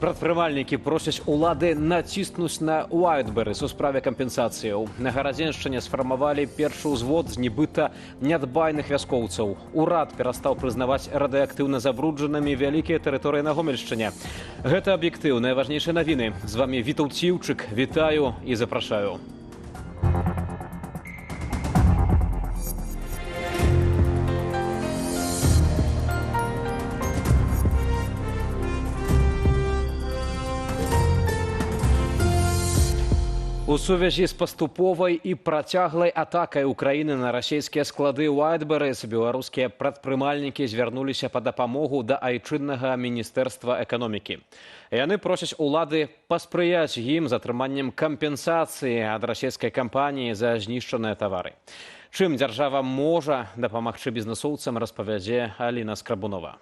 Прадпрымальнікі просяць улады націснуць на Wildberries у справе кампенсацыяў. На Гарадзеншчыне сфармавалі першы ўзвод з нібыта нядбайных вяскоўцаў. Урад перастаў прызнаваць радыеактыўна забруджанымі вялікія тэрыторыі на Гомельшчыне. Гэта аб'ектыў, найважнейшыя навіны. З вамі Вітаўт Ціўчык. Вітаю і запрашаю. У сувязі з паступовай і працяглай атакай Украіны на расійскія склады Wildberries беларускія прадпрымальнікі звярнуліся па дапамогу да айчыннага міністэрства эканомікі. Яны просяць улады паспрыяць ім з атрыманнем кампенсацыі ад расійскай кампаніі за знішчаныя тавары. Чым дзяржава можа дапамагчы бізнэсоўцам, распавядзе Аліна Скрабунова.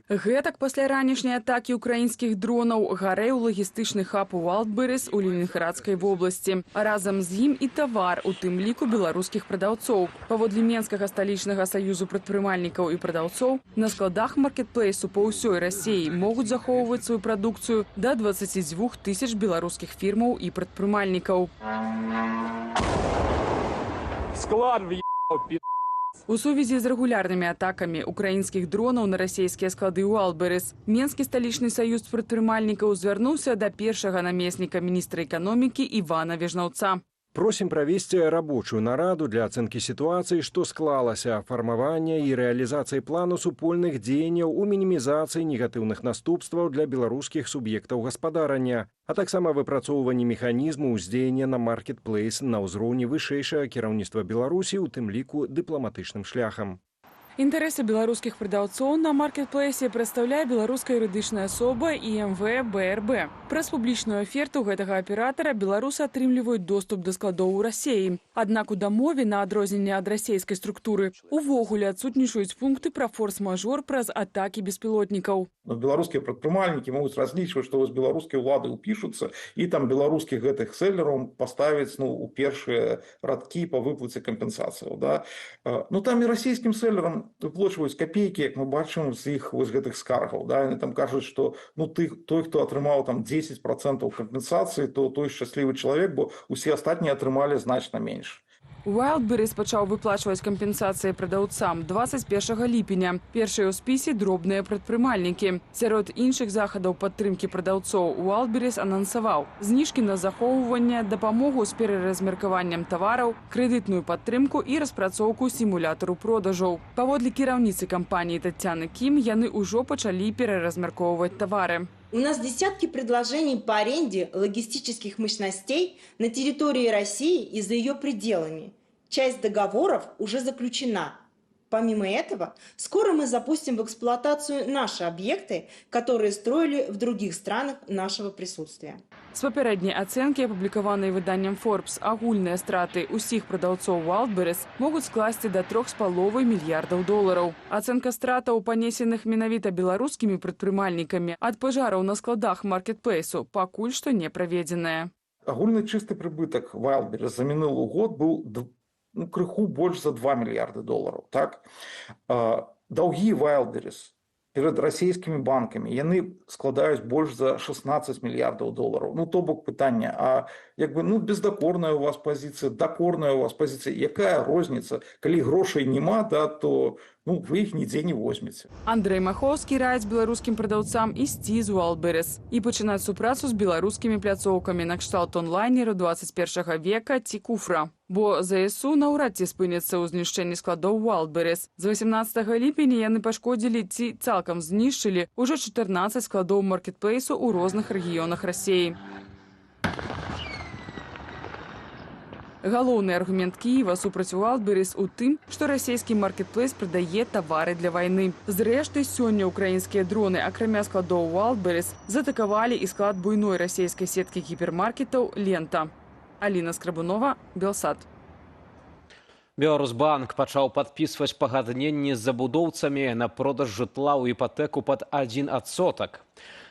Гэтак пасля ранішняй атакі украінскіх дронаў гарэў лагістычны хаб Wildberries у Ленінградскай вобласці. Разам з ім і тавар, у тым ліку беларускіх прадаўцоў. Паводле Менскага сталічнага саюзу прадпрымальнікаў і прадаўцоў, на складах маркетплейсу па ўсёй Расіі могуць захоўваць сваю прадукцыю да 22 тысяч беларускіх фірмаў і прадпрымальнікаў. Склад в'ебав, пи***. У сувязі з рэгулярнымі атакамі украінскіх дронаў на расійскія склады Wildberries, Менскі сталічны саюз прадпрымальнікаў звярнуўся да першага намесніка міністра эканомікі Івана Вежнаўца. Просім правесці рабочую нараду для ацэнкі сітуацыі, што склалася, фармавання і рэалізацыі плану супольных дзеянняў у мінімізацыі негатыўных наступстваў для беларускіх суб'ектаў гаспадарання, а таксама выпрацоўванне механізму ўздзеяння на маркетплейс на ўзроўні вышэйшага кіраўніцтва Беларусі, у тым ліку дыпламатычным шляхам. Інтарэсы беларускіх прадаўцоў на маркетплейсе прадстаўляе беларуская юрыдычная асоба ІМВ БРБ. Праз публічную аферту гэтага аператара беларусы атрымліваюць доступ да складоў у Расіі. Аднак у дамове, на адрозненне ад расійскай структуры, увогуле адсутнічаюць пункты пра форс-мажор праз атакі беспілотнікаў. Беларускія прадпрымальнікі могуць разлічваць, што вось беларускія ўлады ўпішуцца і там беларускіх гэтых селераў паставіць у першыя радкі па выплаце кампенсацыяў. Да? Там і расійскім селерам выплачваюць капейкі, як мы бачым з іх вось гэтых скаргаў. Да? Яны там кажуць, што той, хто атрымаў там 10% кампенсацыі, то той шчаслівы чалавек, бо ўсе астатнія атрымалі значна менш. Wildberries пачаў выплачваць кампенсацыі прадаўцам 21 ліпеня. Першыя ў спісе дробныя прадпрымальнікі. Сярод іншых захадаў падтрымкі прадаўцоў Wildberries анансаваў зніжкі на захоўванне, дапамогу з пераразмеркаваннем тавараў, крэдытную падтрымку і распрацоўку сімулятару продажаў. Паводле кіраўніцы кампаніі Тацяны Кім, яны ўжо пачалі пераразмяркоўваць тавары. У нас десятки предложений по аренде логистических мощностей на территории России и за ее пределами. Часть договоров уже заключена. Помимо этого, скоро мы запустим в эксплуатацию наши объекты, которые строили в других странах нашего присутствия. З папярэдняй ацэнкі, апублікаванай выданнем Forbes, агульныя страты ўсіх прадаўцоў Wildberries могуць скласці да $3,5 мільярдаў. Ацэнка стратаў, панесеных менавіта беларускімі прадпрымальнікамі ад пажараў на складах маркетплейсу, пакуль што не праведзеная. Агульны чысты прыбытак Wildberries за мінулы год быў крыху больш за $2 мільярды. Так? Даўгі Wildberries перед расійскімі банкамі яны складаюць больш за $16 мільярдаў. То бок пытання, бездакорная у вас пазіцыя, дакорная у вас пазіцыя, якая розніца? Калі грошай няма, то вы іх нідзе не возьмеце. Андрэй Махоўскі раіць беларускім прадаўцам ісці з Wildberries і пачынаць супрацу з беларускімі пляцоўкамі накшталт онлайнеру 21 века ці куфра. Бо ЗСУ наўрад ці спыняцца ў знішчэнні складоў Wildberries. З 18 ліпеня яны пашкодзілі ці цалкам знішчылі ўжо 14 складоў маркетплейсу ў розных рэгіёнах Расіі. Галоўны аргумент Кіева супраць Wildberries у тым, што расійскі маркетплейс прадае тавары для вайны. Зрэшты, сёння украінскія дроны, акрамя складоў Wildberries, затакавалі і склад буйной расійскай сеткі гіпермаркетаў «Лента». Аліна Скрабунова, Белсат. Беларусбанк пачаў падпісваць пагадненні з забудоўцамі на продаж жытла ў іпатэку пад 1%.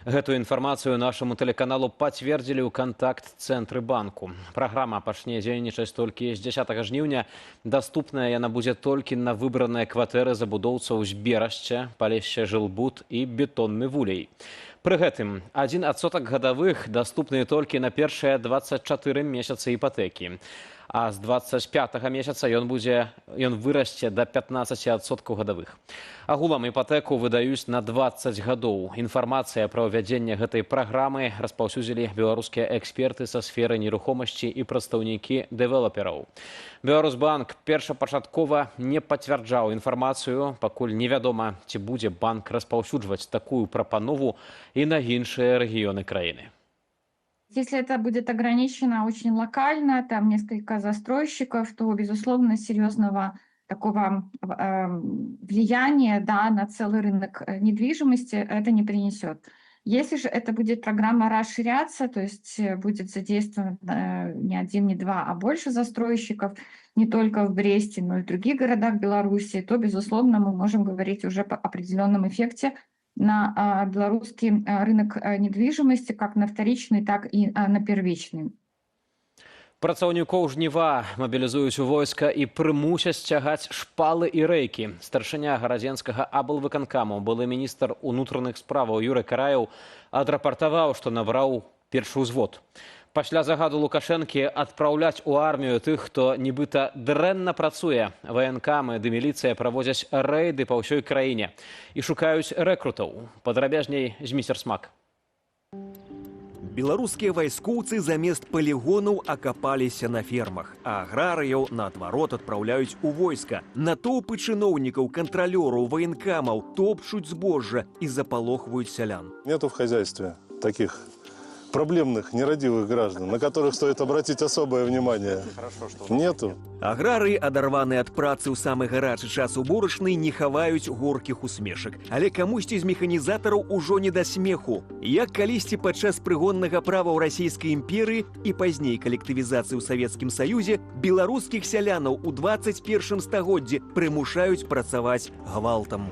Гэтую інфармацыю нашаму тэлеканалу пацвердзілі ў кантакт-цэнтры банку. Праграма пачне дзейнічаць толькі з 10 жніўня. Даступная яна будзе толькі на выбраныя кватэры забудоўцаў з Берашча, Палешча, Жылбуд і Бетонны вулей. Пры гэтым 1% гадавых даступны толькі на першыя 24 месяцы іпатэкі. А з 25-го месяца ён вырасце да 15% гадавых. Агулам іпатэку выдаюць на 20 гадоў. Інфармацыя пра ўвядзенне гэтай праграмы распаўсюдзілі беларускія эксперты са сферы нерухомасці і прадстаўнікі дэвелапераў. Беларусбанк першапачаткова не пацвярджаў інфармацыю, пакуль невядома, ці будзе банк распаўсюджваць такую прапанову і на іншыя рэгіёны краіны. Если это будет ограничено очень локально, там несколько застройщиков, то, безусловно, серьезного такого влияния, да, на целый рынок недвижимости это не принесет. Если же это будет программа расширяться, то есть будет задействован не один, не два, а больше застройщиков, не только в Бресте, но и в других городах Беларуси, то, безусловно, мы можем говорить уже по определенном эффекте на белорусский рынок недвижимости, как на вторичный, так и на первичный. Працаўнікоў жніва мабілізуюць у войска і прымусяць цягаць шпалы і рэйкі. Старшыня гарадзенскага аблвыканкаму, былы міністр унутраных справаў Юрый Караеў адрапартаваў, што набраў першы ўзвод. Пасля загаду Лукашэнкі адпраўляць у армію тых, хто нібыта дрэнна працуе. Ваенкамы ды міліцыя праводзяць рэйды па ўсёй краіне і шукаюць рэкрутаў. Падрабязней з міцер Смак. Беларускія вайскоўцы замест палігонаў акапаліся на фермах, а аграрыяў, наадварот, адпраўляюць у войска. Натоўпы чыноўнікаў, кантралёраў, ваенкамаў топчуць збожжа і запалохваюць сялян. Нету в хозяйстве таких проблемных, нерадивых граждан, на которых стоит обратить особое внимание. Нету. Аграрыі, адарваныя ад працы ў самы гарачы час уборачнай, не хаваюць горкіх усмешак. Але камусьці з механізатараў ужо не да смеху. Як калісьці падчас прыгоннага права ў расійскай імперыі і пазней калектывізацыі ў Савецкім Саюзе, беларускіх сялянаў у 21 стагоддзі прымушаюць працаваць гвалтам.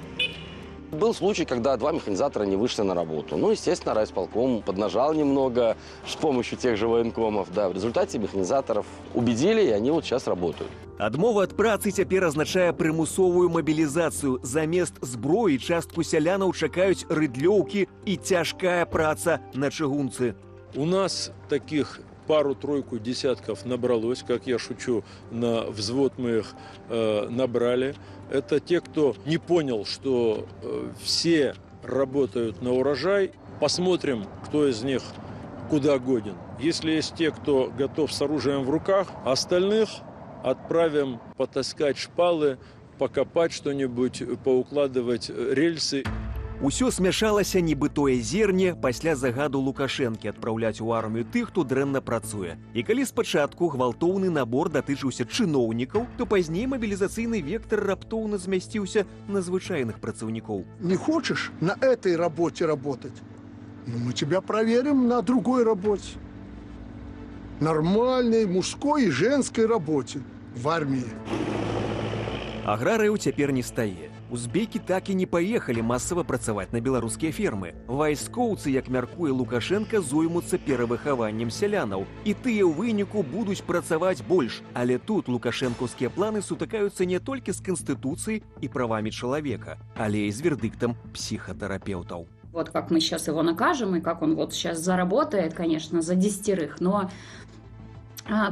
Был случай, когда два механизатора не вышли на работу. Ну, естественно, райисполком поднажал немного с помощью тех же военкомов. Да, в результате механизаторов убедили, и они вот сейчас работают. Адмова ад працы цяпер азначае прымусовую мабілізацыю. Замест зброі частку сялянаў чакаюць рыдлёўкі і цяжкая праца на чыгунцы. У нас таких пару-тройку десятков набралось, как я шучу, на взвод мы их набрали. Это те, кто не понял, что все работают на урожай. Посмотрим, кто из них куда годен. Если есть те, кто готов с оружием в руках, остальных отправим потаскать шпалы, покопать что-нибудь, поукладывать рельсы. Усё смяшалася нібытое зерне пасля загаду Лукашэнкі адпраўляць у армію тых, хто дрэнна працуе. І калі спачатку гвалтоўны набор датычыўся чыноўнікаў, то пазней мабілізацыйны вектор раптоўна змясціўся на звычайных працаўнікоў. Не хочешь на этой работе работать? Ну, мы тебя проверим на другой работе. Нормальной мужской и женской работе в армии. Аграрыяў цяпер не стае. Узбекі так і не паехалі масава працаваць на беларускія фермы. Вайскоўцы, як мяркуе Лукашенка, зоймуцца перавыхаваннем сялянаў. І тыя ў выніку будуць працаваць больш. Але тут лукашэнкаўскія планы сутыкаюцца не толькі з Канстытуцыяй і правамі чалавека, але і з вердыктам псіхатэрапеўтаў. Вот как мы сейчас его накажем, и как он вот сейчас заработает, конечно, за 10, но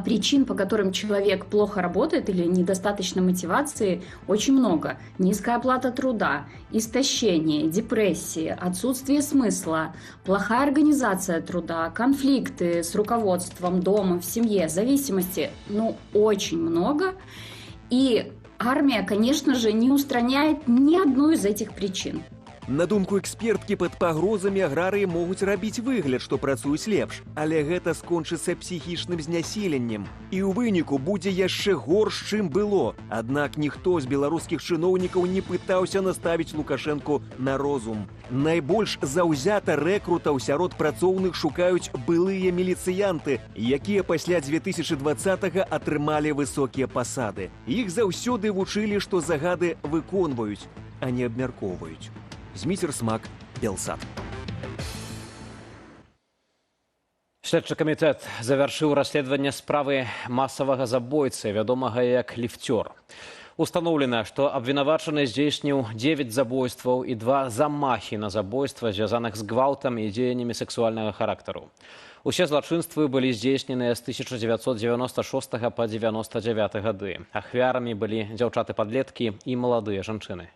причин, по которым человек плохо работает или недостаточно мотивации, очень много. Низкая оплата труда, истощение, депрессия, отсутствие смысла, плохая организация труда, конфликты с руководством дома, в семье, зависимости. Ну, очень много. И армия, конечно же, не устраняет ни одну из этих причин. На думку эксперткі, пад пагрозамі аграрыі могуць рабіць выгляд, што працуюць лепш, але гэта скончыцца псіхічным знясіленнем. І ў выніку будзе яшчэ горш, чым было. Аднак ніхто з беларускіх чыноўнікаў не пытаўся наставіць Лукашэнку на розум. Найбольш заўзята рэкрутаў сярод працоўных шукаюць былыя міліцыянты, якія пасля 2020-го атрымалі высокія пасады. Іх заўсёды вучылі, што загады выконваюць, а не абмяркоўваюць. Зміцер Смак, Белсат. Следчы камітэт завяршыў расследаванне справы масавага забойцы, вядомага як ліфцёр. Установлена, што абвінавачаны здзейсніў 9 забойстваў і 2 замахі на забойства, звязаных з гвалтам і дзеяннямі сексуальнага характару. Усе злачынствы былі здзейсненыя з 1996 па 99 гады. Ахвярамі былі дзяўчаты-падлеткі і маладыя жанчыны.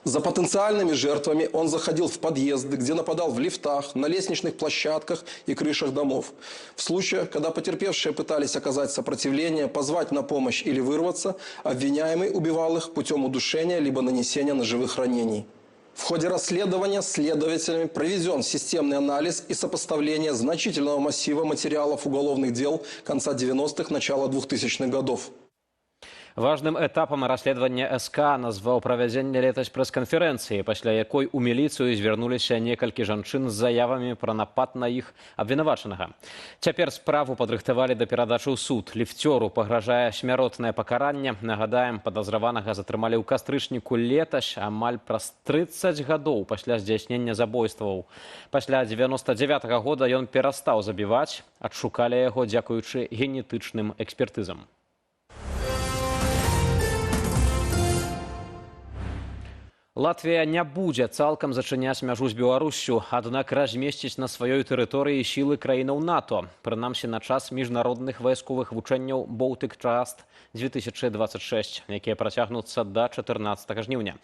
За потенциальными жертвами он заходил в подъезды, где нападал в лифтах, на лестничных площадках и крышах домов. В случае, когда потерпевшие пытались оказать сопротивление, позвать на помощь или вырваться, обвиняемый убивал их путем удушения либо нанесения ножевых ранений. В ходе расследования следователями проведен системный анализ и сопоставление значительного массива материалов уголовных дел конца 90-х, начала 2000-х годов. Важным этапам расследавання СК назваў правядзенне летась прэс-канферэнцыі, пасля якой у міліцыю звярнуліся некалькі жанчын з заявамі пра напад на іх абвінавачанага. Цяпер справу падрыхтавалі да перадачы ў суд. Ліфцёру пагражае смяротнае пакаранне. Нагадаем, падазраванага затрымалі ў кастрычніку летась, амаль праз 30 гадоў пасля здзяйснення забойстваў. Пасля 99-го года ён перастаў забіваць, адшукалі яго дзякуючы генетычным экспертызам. Латвія не будзе цалкам зачыняць мяжу з Беларуссю, аднак размесціць на сваёй тэрыторыі сілы краінаў НАТО, прынамсі на час міжнародных вайсковых вучэнняў Baltic Trust 2026, якія працягнуцца да 14 жніўня.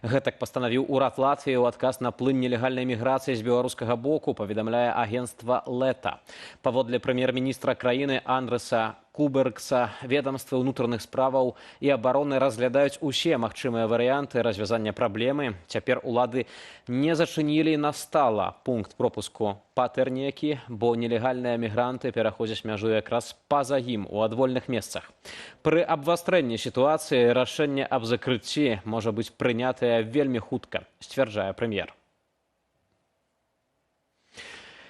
Гэтак пастанавіў урад Латвіі ў адказ на плынь нелегальнай міграцыі з беларускага боку, паведамляе агенцтва Лета. Паводле прэм'ер-міністра краіны Андреса Куберкса, ведомствы ўнутраных справаў і абароны разглядаюць усе магчымыя варыянты развязання праблемы. Цяпер улады не зачынілі настала пункт пропуску па Тэрнікі, бо нелегальныя мігранты пераходзяць мяжу якраз па-за ім у адвольных месцах. Пры абвастрэнні сітуацыі рашэнне аб закрыцці можа быць прынятае вельмі хутка, сцвярджае прэм'ер.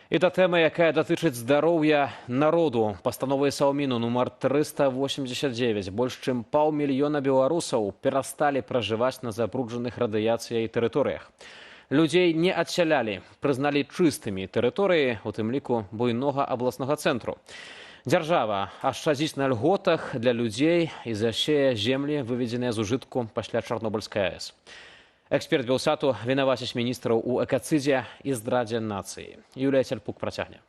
І та тэма, якая датычыць здароўя народу. Пастановай Саўміну нумар 389. Больш чым 500 000 беларусаў перасталі пражываць на забруджаных радыяцыяй тэрыторыях. Людзей не адсялялі, прызналі чыстымі тэрыторыі, у тым ліку буйнога абласнога цэнтру. Дзяржава ашчадзіць на льготах для людзей і засее землі, выведзеныя з ужытку пасля Чарнобыльскай АЭС. Эксперт Белсату вінаваціць міністраў у экацыдзе і здрадзе нацыі. Юлія Цяльпук працягне.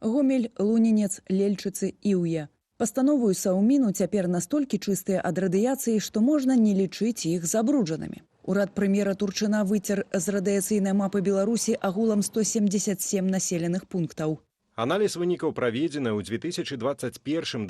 Гомель, Лунінец, Лельчыцы, Іўе. Пастановую Саўміну цяпер настолькі чыстыя ад радыяцыі, што можна не лічыць іх забруджанымі. Урад прэм'ера Турчына выцер з радыяцыйнай мапы Беларусі агулам 177 населеных пунктаў. Аналіз вынікаў праведзены ў 2021-2025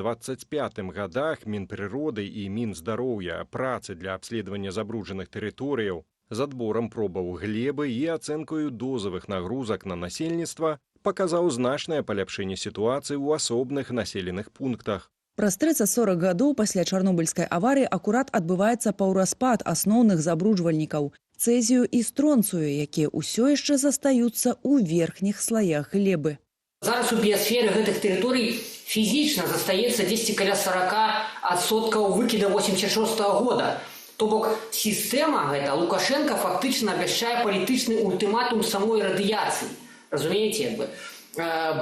годах Мінпрыроды і Мінздароўя, працы для абследавання забруджаных тэрыторыяў, з адборам пробаў глебы і ацэнкаю дозавых нагрузак на насельніцтва паказаў значнае паляпшэнне сітуацыі ў асобных населеных пунктах. Праз 30-40 гадоў пасля Чарнобыльскай аварыі акурат адбываецца паўраспад асноўных забруджвальнікаў цэзію і стронцыю, якія ўсё яшчэ застаюцца ў верхніх слаях глебы. Зараз у біасферы гэтых тэрыторый фізічна застаецца 10 каля 40% выкіда 86 года. То бок сістэма гэта Лукашенко фактычна абяшчае палітычны ультыматум самой радыяцыі. Разумееце,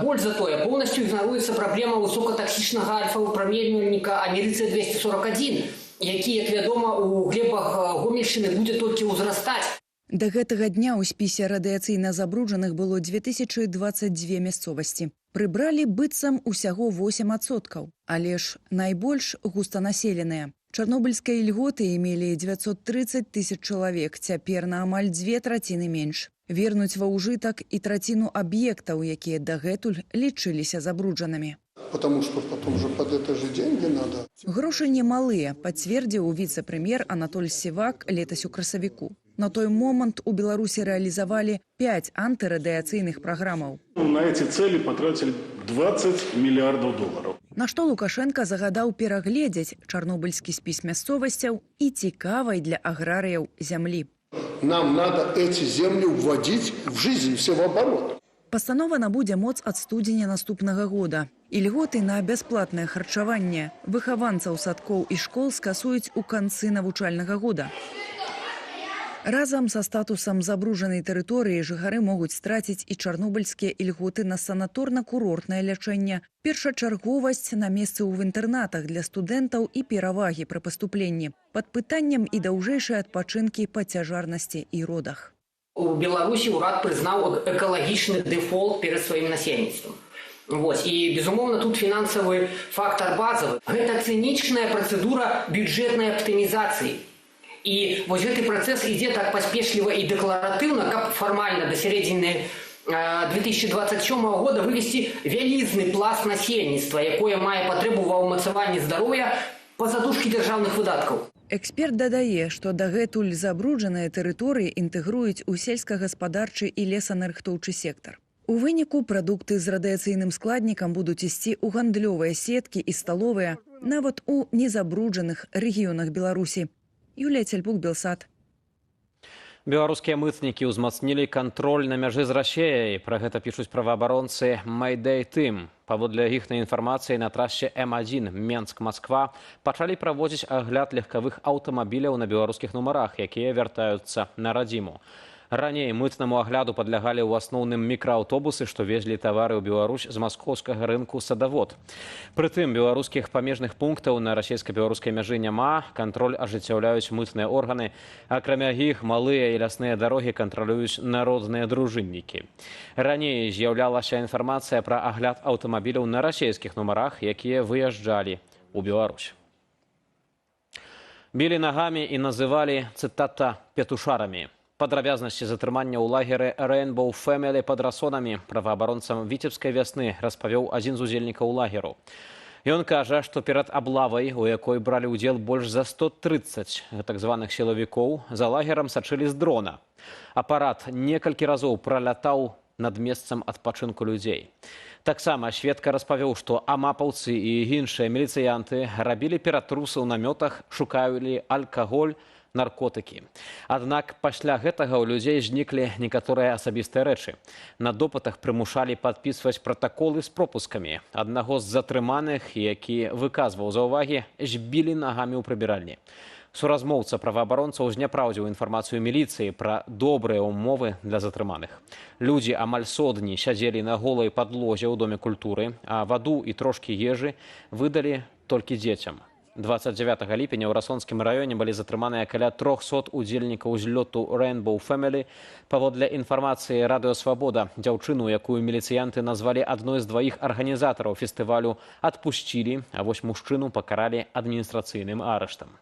больш за тое, поўнасцю ігнаруецца праблема высокатаксічнага альфа-выпраменьвальніка амерыцы-241, які, як вядома, у глебах Гомельшчыны будзе толькі ўзрастаць. Да гэтага дня ў спісе радыяцыйна забруджаных было 2022 мясцовасці. Прыбралі быццам усяго 8%, але ж найбольш густанаселеныя. Чарнобыльскія льготы имелі 930 000 чалавек, цяпер на амаль 2/3 менш. Вернуць ва ўжытак і траціну аб'ектаў, якія дагэтуль лічыліся забруджанымі. Потому что потом же под это же деньги надо. Грошы немалыя, пацвердзіў віцэ-прэм'ер Анатоль Сівак летась у красавіку. На той момант у Беларусі рэалізавалі 5 антырадыяцыйных праграмаў. На эти цели потратили 20 миллиардов долларов. На што Лукашенко загадаў перагледзець чарнобыльскі спіс мясцовасцяў і цікавай для аграрыяў зямлі. Нам надо эти земли вводить в жизнь, все в оборот. Пастанова набудзе моц ад студзеня наступнага года. І льготы на бясплатнае харчаванне выхаванцаў садкоў і школ скасуюць у канцы навучальнага года. Разам са статусам забруджанай тэрыторыі жыхары могуць страціць і чарнобыльскія ільготы на санаторна-курортнае лячэнне, першачарговасць на месцы ў інтэрнатах для студэнтаў і перавагі пры паступленні. Пад пытаннем і даўжэйшыя адпачынкі па цяжарнасці і родах. У Беларусі ўрад прызнаў экалагічны дэфолт перад сваім насельніцтвам. І, безумоўна, тут фінансавы фактар базавы. Гэта цынічная працэдура бюджэтнай аптымізацыі. І вось гэты працэс ідзе так паспешліва і дэкларатыўна, каб фармальна да сярэдзіны 2027 года вывесці вялізны пласт насельніцтва, якое мае патрэбу ва ўмацаванні здароўя па задушкі дзяржаўных выдаткаў. Эксперт дадае, што дагэтуль забруджаныя тэрыторыі інтэгруюць у сельскагаспадарчы і лесанарыхтоўчы сектар. У выніку прадукты з радыяцыйным складнікам будуць ісці ў гандлёвыя сеткі і сталовыя, нават у незабруджаных рэгіёнах Беларусі. Юлія Цельпук, Белсат. Беларускія мытнікі ўзмацнілі кантроль на мяжы з Расіяй. Пра гэта пішуць праваабаронцы Майдэй Тым. Паводле іхнай інфармацыі на трасе М1 Менск-Масква пачалі праводзіць агляд легкавых аўтамабіляў на беларускіх нумарах, якія вяртаюцца на радзіму. Раней мытнаму агляду падлягалі ў асноўным мікрааўтобусы, што везлі тавары ў Беларусь з маскоўскага рынку «Садавод». Прытым беларускіх памежных пунктаў на расійска-беларускай мяжы няма, кантроль ажыццяўляюць мытныя органы. Акрамя іх, малыя і лясныя дарогі кантралююць народныя дружыннікі. Раней з'яўлялася інфармацыя пра агляд аўтамабіляў на расійскіх нумарах, якія выязджалі ў Беларусь. Білі нагамі і называлі, цытата, «петушарамі». Падрабязнасці затрымання ў лагеры Rainbow Family пад Расонамі праваабаронцам Віцебскай вясны распавёў адзін з удзельнікаў лагеру. Ён кажа, што перад аблавай, у якой бралі ўдзел больш за 130 так званых сілавікоў, за лагерам сачылі з дрона. Апарат некалькі разоў пралятаў над месцам адпачынку людзей. Таксама сведка распавёў, што амапаўцы і іншыя міліцыянты рабілі ператрусы ў намётах, шукалі алкаголь, наркотыкі. Аднак пасля гэтага ў людзей зніклі некаторыя асабістыя рэчы. На допытах прымушалі падпісваць пратаколы з пропускамі. Аднаго з затрыманых, які выказваў заўвагі, збілі нагамі ў прыбіральні. Суразмоўца праваабаронцаў зняпраўдзіў інфармацыю міліцыі пра добрыя ўмовы для затрыманых. Людзі амаль сотні сядзелі на голай падлозе ў Доме культуры, а ваду і трошкі ежы выдалі толькі дзецям. 29 ліпеня ў Расонскім раёне былі затрыманыя каля 300 удзельнікаў злёту Rainbow Family. Паводле інфармацыі Радыё Свабода, дзяўчыну, якую міліцыянты назвалі адной з дваіх арганізатараў фестывалю, адпусцілі, а вось мужчыну пакаралі адміністрацыйным арыштам.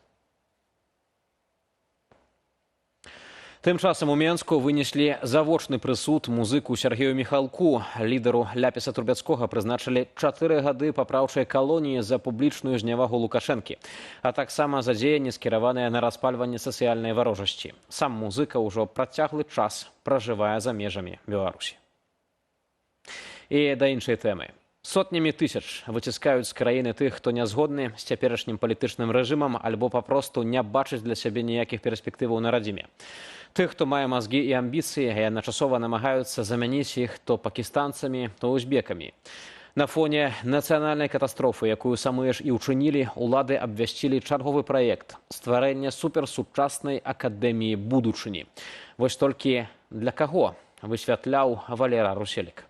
Тым часам у Менску вынеслі завочны прысуд музыку Сергею Міхалку. Лідару Ляпіса Трубецкога прызначылі 4 гады папраўчай калоніі за публічную знявагу Лукашэнкі, а таксама за дзеянні, скіраваныя на распальванне сацыяльнай варожасці. Сам музыка ўжо працяглы час пражывае за межамі Беларусі. І да іншай тэмы. Сотнямі тысяч выціскаюць з краіны тых, хто не згодны з цяперашнім палітычным рэжымам альбо папросту не бачыць для сябе ніякіх перспектываў на радзіме. Тых, хто мае мазгі і амбіцыі, адначасова намагаюцца замяніць іх то пакістанцамі, то узбекамі. На фоне нацыянальнай катастрофы, якую самыя ж і ўчынілі, улады абвясцілі чарговы праект стварэння суперсучаснай акадэміі будучыні. Вось толькі для каго, высвятляў Валера Руселік.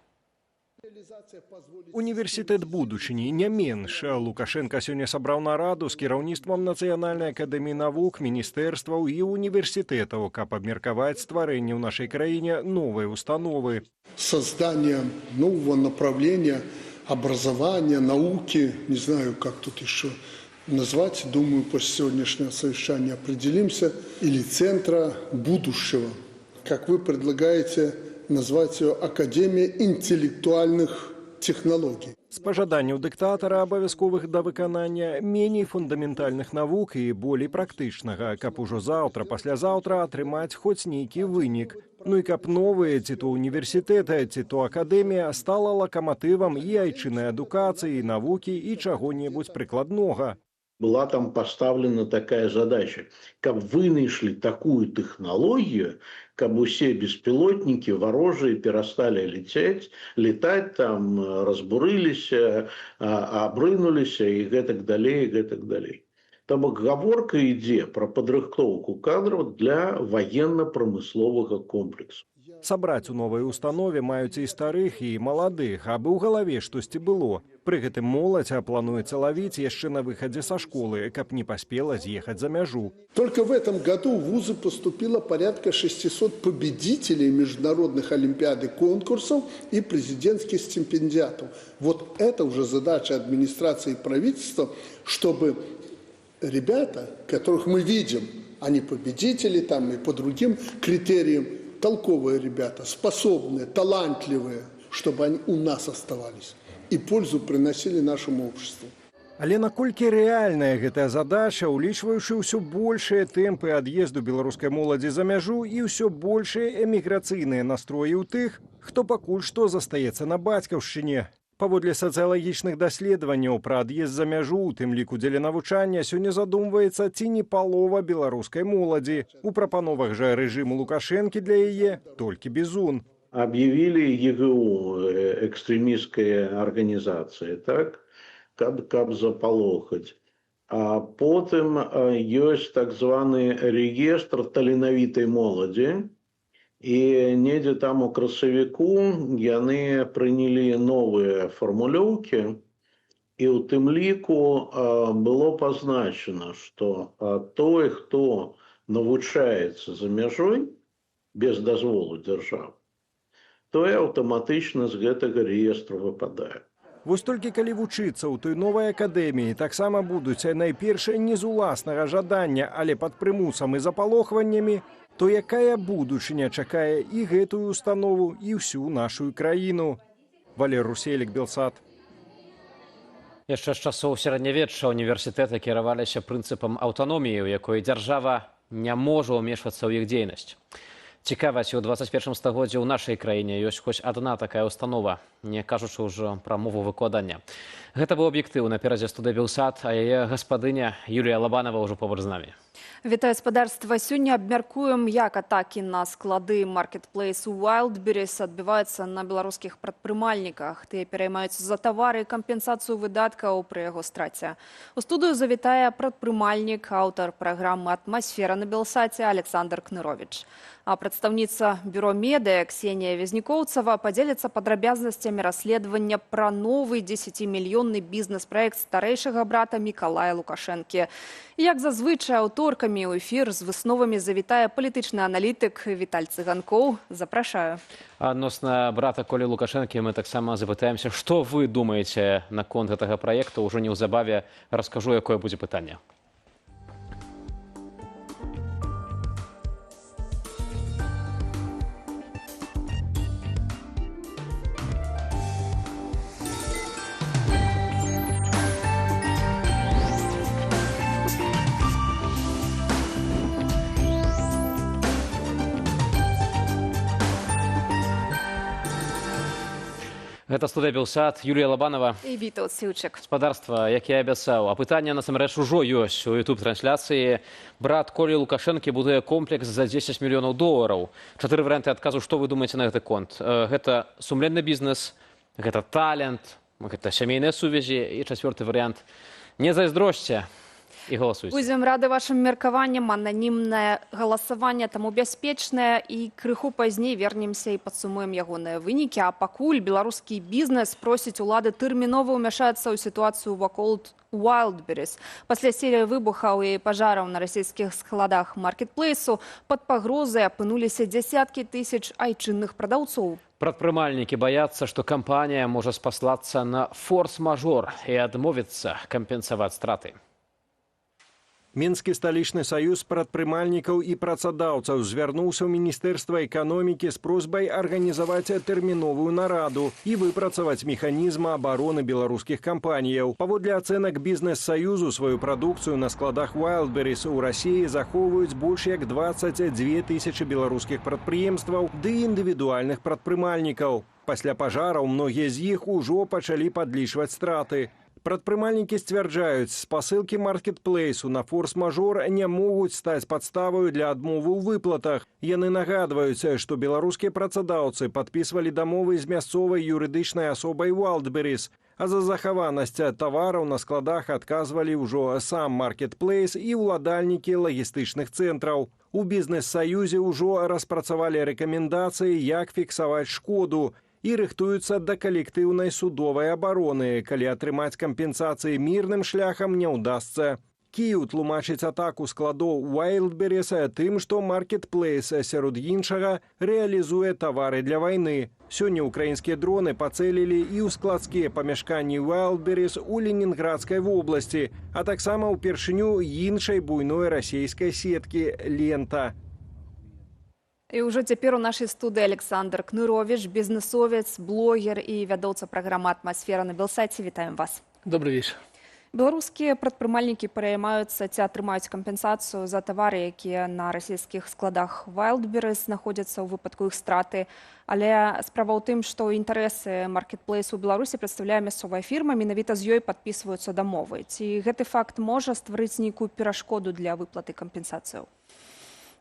Універсітэт будучыні не менш. Лукашенко сёння сабраў нараду з кіраўніцтвам Нацыянальнай акадэміі навук, міністэрстваў і універсітэтаў, каб абмеркаваць стварэнне ў нашай краіне новай установы. Создание нового направления образования, науки, не знаю, как тут еще назвать, думаю, после сегодняшнего совещания определимся, или центра будущего. Как вы предлагаете назвать ее Академия интеллектуальных технологий. З пажаданняў дыктатара, абавязковых да выканання, меней фундаментальных навук і болей практычнага, каб ужо заўтра, паслязаўтра атрымаць хоць нейкі вынік. Ну і каб новыя ці то універсітэты, ці то акадэмія стала лакаматывам і айчыннай адукацыі, навукі і чаго-небудзь прыкладнога. Была там поставлена такая задача, как вынайшли такую технологию, как все беспилотники ворожие перестали летать там, разбурылись, обрынулись и так далее, и так далее. То бок гаворка ідзе пра падрыхтоўку кадраў для военно-прамысловага комплексу. Сабраць у новай установе маюць і старых, і маладых, абы ў галаве штосьці было. Пры гэтым моладзь плануецца лавіць яшчэ на выхадзе са школы, каб не паспела з'ехаць за мяжу. Только в этом году в вузы поступило порядка 600 победителей международных олимпиад и конкурсов и президентских стипендиатов. Вот это уже задача администрации и правительства, чтобы ребята, которых мы видим, они победители там и по другим критериям, толковые ребята, способные, талантливые, чтобы они у нас оставались и пользу приносили нашему обществу. Але наколькі рэальная гэтая задача, улічваючы ўсё большыя тэмпы ад'езду беларускай моладзі за мяжу і ўсё большыя эміграцыйныя настроі ў тых, хто пакуль што застаецца на бацькаўшчыне. Паводле сацыялагічных даследаванняў пра ад'езд за мяжу, у тым ліку дзеля навучання, сёння задумваецца ці не палова беларускай моладзі. У прапановах жа рэжыму Лукашэнкі для яе толькі бізун. Объявили ЕГУ экстремистская организация, так, каб заполохать. А потом есть так званый реестр таленавітай моладзі. И недзе там у красавіку яны прынялі новыя фармулёўкі, і ў тым ліку было пазначана, што той, хто навучаецца за мяжой без дазволу дзяржавы, той аўтаматычна з гэтага реестру выпадае. Вось толькі калі вучыцца ў той новай акадэміі, таксама будуць найперш не з уласнага жадання, але пад прымусам і запалохваннямі, то якая будучыня чакае і гэтую установу, і ўсю нашу краіну. Валер Руселік, Белсат. Яшчэ з часоў сярэднявечча універсітэты кіраваліся прынцыпам аўтаноміі, у якой дзяржава не можа ўмешвацца ў іх дзейнасць. Цікава, ці ў 21 стагоддзі ў нашай краіне ёсць хоць адна такая установа, не кажучы ўжо пра мову выкладання. Гэта быў аб'ектыў на перадзе студыі Белсат, а яе гаспадыня Юлія Лабанова ўжо побач з намі. Вітаю, спадарства. Сёння абмяркуем, як атакі на склады маркетплейсу Wildberries адбіваюцца на беларускіх прадпрымальніках. Тыя пераймаюцца за тавары і кампенсацыю выдаткаў пры яго страце. У студыю завітае прадпрымальнік, аўтар праграмы «Атмасфера» на Белсаце Александр Кнырович. А прадстаўніца бюро медыа Ксенія Везнікоўцава падзеліцца падрабязнасцямі расследавання пра новы 10-мільённы бізнес-праект старэйшага брата Мікалая Лукашэнкі. Як зазвычай аўторкамі ў эфір з высновамі завітае палітычны аналітык Віталь Цыганкоў. Запрашаю. Адносна брата Колі Лукашэнкі мы таксама запытаемся, што вы думаеце наконт гэтага праекта. Ужо неўзабаве раскажу, якое будзе пытанне. Гэта студыя Белсат, Юлія Лабанова. І Вітаўт Сіўчык. Спадарства, як я абяцаў. А пытанне насамрэч ужо ёсць у YouTube-трансляцыі. Брат Колі Лукашэнкі будуе комплекс за 10 мільёнаў долараў. 4 варыянты адказу, што вы думаеце на гэты конт. Гэта сумленны бізнес, гэта талент, гэта сямейныя сувязі. І 4-ы варыянт. Не зайздросьце. І галасуйце. Будзем рады вашым меркаванням. Ананімнае галасаванне таму бяспечнае. І крыху пазней вернемся і падсумуем ягоныя вынікі. А пакуль беларускі бізнес просіць улады тэрмінова ўмяшацца ў сітуацыю вакол Wildberries. Пасля серыі выбухаў і пажараў на расійскіх складах маркетплейсу пад пагрозай апынуліся дзясяткі тысяч айчынных прадаўцоў. Прадпрымальнікі баяцца, што кампанія можа спаслацца на форс-мажор і адмовіцца кампенсаваць страты. Мінскі сталічны саюз прадпрымальнікаў і працадаўцаў звярнуўся ў Міністэрства эканомікі з просьбай арганізаваць тэрміновую нараду і выпрацаваць механізм абароны беларускіх кампаніяў. Паводле ацэнак бізнес-саюзу сваю прадукцыю на складах Wildberries у Расіі захоўваюць больш як 22 тысячы беларускіх прадпрыемстваў ды індывідуальных прадпрымальнікаў. Пасля пажараў многія з іх ужо пачалі падлічваць страты. Прадпрымальнікі сцвярджаюць, спасылкі маркетплейсу на форс-мажор не могуць стаць падставаю для адмовы ў выплатах. Яны нагадваюць, што беларускія працадаўцы падпісвалі дамовы з мясцовай юрыдычнай асобай Wildberries. А за захаванасць тавараў на складах адказвалі ўжо сам маркетплейс і ўладальнікі лагістычных цэнтраў. У бізнес-саюзе ўжо распрацавалі рэкамендацыі, як фіксаваць шкоду, і рыхтуюцца да калектыўнай судовай абароны, калі атрымаць кампенсацыі мірным шляхам не ўдасца. Кіеў тлумачыць атаку складоў Wildberries тым, што маркетплейс сярод іншага рэалізуе тавары для вайны. Сёння ўкраінскія дроны пацэлілі і ў складскія памяшканні Wildberries у Ленінградскай вобласці, а таксама ўпершыню іншай буйной расійскай сеткі «Лента». І ўжо цяпер у нашай студыі Александр Кнырович, бізнесовец, блогер і вядоўца праграмы «Атмасфера» на Белсайце. Вітаем вас. Добрый вечер. Беларускія прадпрымальнікі пераймаюцца ці атрымаюць кампенсацыю за тавары, якія на расійскіх складах Wildberries знаходзяцца ў выпадку іх страты. Але справа ў тым, што інтарэсы маркетплейсу ў Беларусі прадстаўляе мясцовая фірма, менавіта з ёй падпісваюцца дамовы. Ці гэты факт можа стварыць нейкую перашкоду для выплаты кампенсацыяў?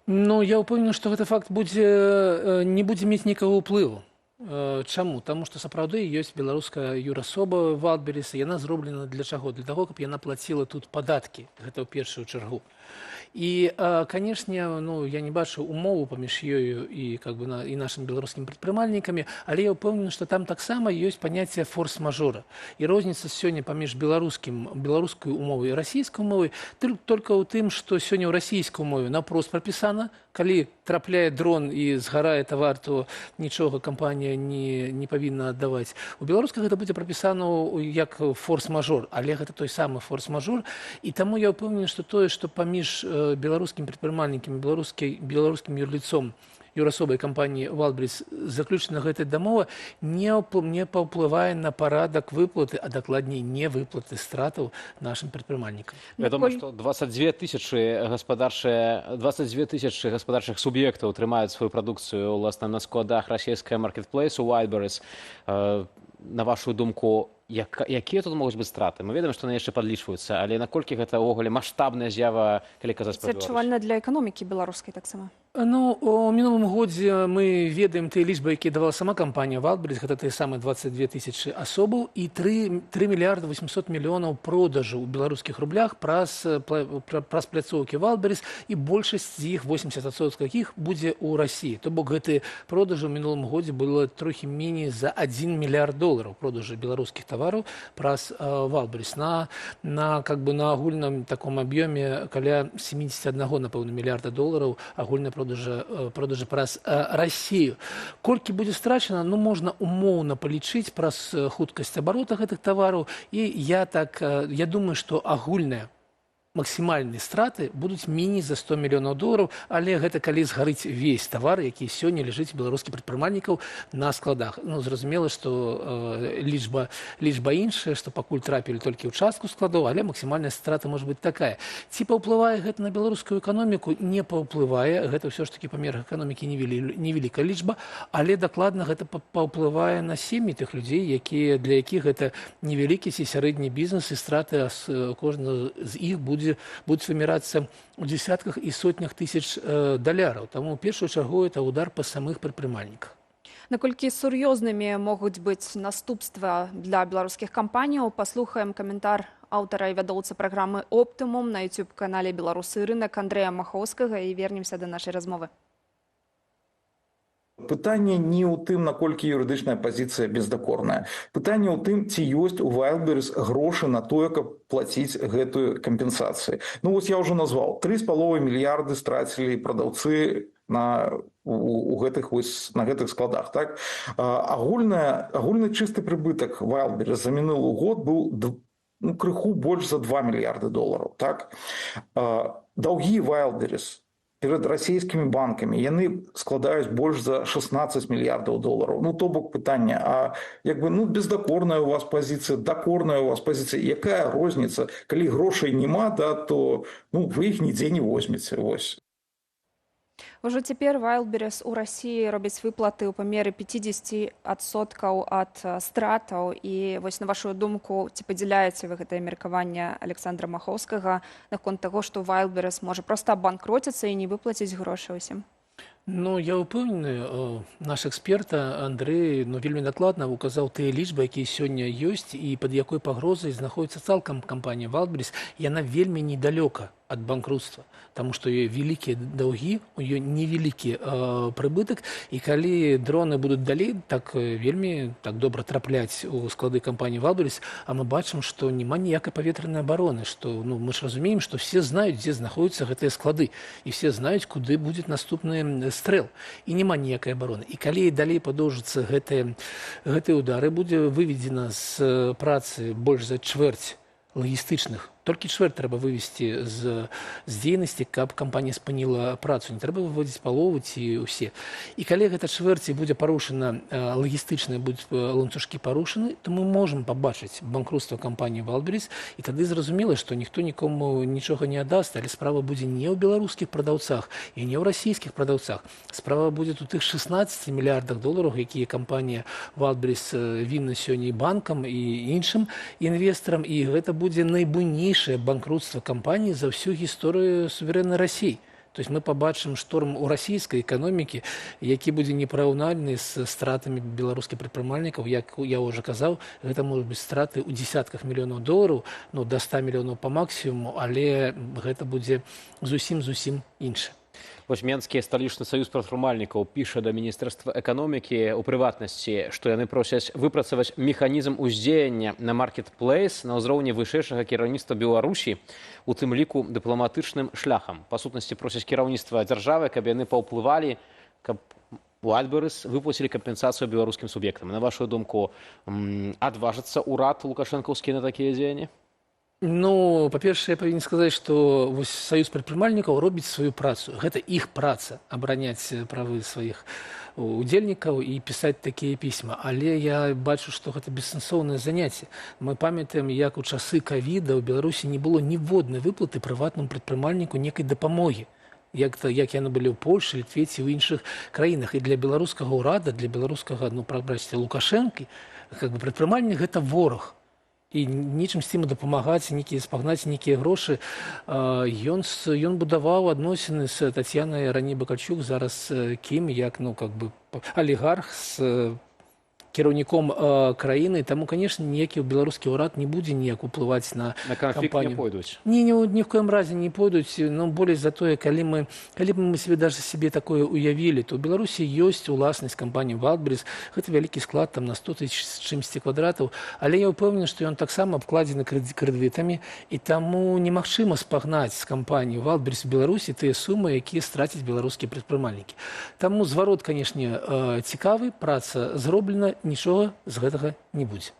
Ну, я ўпэўнены, што гэты факт не будзе мець нікага ўплыву. Чаму? Таму што сапраўды ёсць беларуская юрасоба Wildberries, яна зроблена для чаго? Для таго, каб яна плаціла тут падаткі, гэта ў першую чаргу. І, канешне, я не бачу умову паміж ёю і нашымі беларускімі прадпрымальнікамі, але я ўпэўнены, што там таксама ёсць паняцце форс-мажора. І розніца сёння паміж беларускай умовай і расійскай умовай толькі ў тым, што сёння ў расійскай умове наўпрост прапісана, калі трапляе дрон і згарае тавар, то нічога кампанія не павінна аддаваць. У беларускай гэта будзе прапісана як форс-мажор, але гэта той самы форс-мажор. І таму я ўпэўнены, што тое, што паміж беларускімі прадпрымальнікамі, беларускім юрліцом, юрасобай кампаніі Wildberries заключана гэтая дамова, не паўплывае на парадак выплаты, а дакладней не выплаты стратаў нашым прадпрымальнікам. Вядома, што 22 тысячы гаспадарчых суб'ектаў трымаюць сваю прадукцыю ўласна на складах расійскага маркетплейсу Wildberries. На вашу думку, якія тут могуць быць страты? Мы ведаем, што яны яшчэ падлічваюцца, але наколькі гэта ўвогуле маштабная з'ява, калі казаць пра Беларусь? Це адчувальна для эканомікі беларускай таксама? У мінулым годзе мы ведаем тыя лічбы, якія давала сама кампанія Wildberries, гэта тыя самыя 22 тысячы асобаў і 3 мільярда 800 мільёнаў продажу ў беларускіх рублях праз пляцоўкі Wildberries, і большасць з іх, 80% якіх, будзе ў Расіі. То бок гэты продажу ў мінулым годзе было трохі меней за 1 мільярд долараў продажу беларускіх тавараў праз Wildberries на агульным таком аб'ёме каля 71, напэўна, мільярда долараў агульнай продажы праз Расію. Колькі будзе страчана, можна умоўна палічыць праз хуткасць абарота гэтых тавараў, і я думаю, што агульная максімальныя страты будуць меней за 100 мільёнаў долараў, але гэта калі згарыць весь тавар, які сёння ляжыць у беларускіх прадпрымальнікаў на складах. Зразумела, што лічба іншая, што пакуль трапілі толькі ў частку складоў, але максімальная страта можа быць такая. Ці паўплывае гэта на беларускую эканоміку? Не паўплывае. Гэта ўсё ж такі памер эканомікі невялікая лічба, але дакладна гэта паўплывае на сем'і тых людзей, для якіх гэта невялікі ці сярэдні бізнес, і страты кожнага з іх будуць вымірацца ў дзесятках і сотнях тысяч даляраў. Таму ў першую чаргу это удар па самых прадпрымальніках. Наколькі сур'ёзнымі могуць быць наступства для беларускіх кампаніяў, паслухаем каментар аўтара і вядоўцы праграмы «Оптымум» на YouTube-канале «Беларусы і рынак» Андрэя Махоўскага, і вернемся да нашай размовы. Пытанне не ў тым, наколькі юрыдычная пазіцыя бездакорная. Пытанне ў тым, ці ёсць у Wildberries грошы на тое, каб плаціць гэтую кампенсацыю. Я ўжо назваў. 3,5 мільярды страцілі прадаўцы на гэтых складах. Так? Агульны чысты прыбытак Wildberries за мінулы год быў крыху больш за 2 мільярды долараў. Так? Даўгі Wildberries перед расійскімі банкамі яны складаюць больш за 16 мільярдаў долараў. То бок пытання, бездакорная у вас пазіцыя, дакорная у вас пазіцыя, якая розніца? Калі грошай няма, то вы іх нідзе не возьмеце. Ужо цяпер Wildberries у Расіі робіць выплаты ў памеры 50% ад стратаў. І на вашу думку, ці падзяляеце вы гэтае меркаванне Александра Махоўскага наконт таго, што Wildberries можа проста абанкроціцца і не выплаціць грошы ўсім? Ну, я упэўнены, наш эксперт Андрэй вельмі дакладна указаў тыя лічбы, якія сёння ёсць і пад якой пагрозай знаходзіцца цалкам кампанія Wildberries. Яна вельмі недалёка ад банкрутства, таму што ёй вялікія даўгі, у ёй невялікі прыбытак, і калі дроны будуць далей так вельмі так добра трапляць у склады кампаніі Wildberries, а мы бачым, што няма ніякай паветранай абароны, што мы ж разумеем, што все знаюць, дзе знаходзяцца гэтыя склады, і все знаюць, куды будзе наступны стрэл, і няма ніякай абароны. І калі далей падоўжацца гэтыя ўдары, будзе выведзена з працы больш за чвэрць лагістычных. Толькі чвэрць трэба вывесці з дзейнасці, каб кампанія спыніла працу. Не трэба выводзіць палову ці ўсе. І калі гэта чвэрць будзе парушана, лагістычныя будуць ланцужкі парушаны, то мы можам пабачыць банкрутства кампаніі Wildberries, і тады зразумела, што ніхто нікому нічога не аддаст, але справа будзе не ў беларускіх прадаўцах і не ў расійскіх прадаўцах. Справа будзе у тых 16 мільярдах долараў, якія кампанія Wildberries вінна сёння і банкам, і іншым інвестарам, і гэта будзе найбуйнейшае банкрутство кампании за всю гісторыю суверэннай России. То есть мы побачым шторм у расійскай эканомікі, які будзе непараўнальны з стратамі беларускіх прадпрымальнікаў. Як я ўжо казаў, гэта можа быць страты ў дзесятках мільёнаў долараў, до 100 мільёнаў па максімуму, але гэта будзе зусім інша. Вось Менскі сталічны саюз прадпрымальнікаў піша да міністэрства эканомікі у прыватнасці, што яны просяць выпрацаваць механізм уздзеяння на маркетплейс на ўзроўні вышэйшага кіраўніцтва Беларусі, у тым ліку дыпламатычным шляхам. Па сутнасці просяць кіраўніцтва дзяржавы, каб яны паўплывалі, каб Wildberries выплацілі кампенсацыю беларускім суб'ектам. На вашу думку, адважыцца ўрад лукашэнкаўскі на такія дзеянні? Ну, па-першае, я павінен сказаць, што саюз прадпрымальнікаў робіць сваю працу. Гэта іх праца абараняць правы сваіх удзельнікаў і пісаць такія пісьма. Але я бачу, што гэта бессэнсоўнае заняцце. Мы памятаем, як у часы ковіда ў Беларусі не было ніводнай выплаты прыватнаму прадпрымальніку некай дапамогі. Як яны былі ў Польшы, Літве ці ў іншых краінах. І для беларускага ўрада, для беларускага, Лукашэнкі, прадпрымальнік гэта вораг. І нічым з тым дапамагаць, спагнаць нейкія грошы. Ён будаваў адносіны з Тацьянай раней Бакальчук, зараз Кім, як алігарх з кіраўніком краіны. Таму, конечно, ніякі беларускі ўрад не будзе ніяк уплываць на канфлікт кампанію. Не пойдуць? Ні в коем разе не пойдуць, но болей за тое, калі мы себе даже себе такое уявілі, то ў Беларусі ёсць уласнасць кампаніі Wildberries, гэта вялікі склад там на 100 тысяч з чымсьці квадратаў, але я ўпэўнены, што ён таксама абкладзены крэдытамі, і таму немагчыма спагнаць з кампаніі Wildberries у Беларусі тыя сумы, якія страцяць беларускія прадпрымальнікі. Таму зварот, канешне, цікавы, праца зроблена, нічога з гэтага не будзе.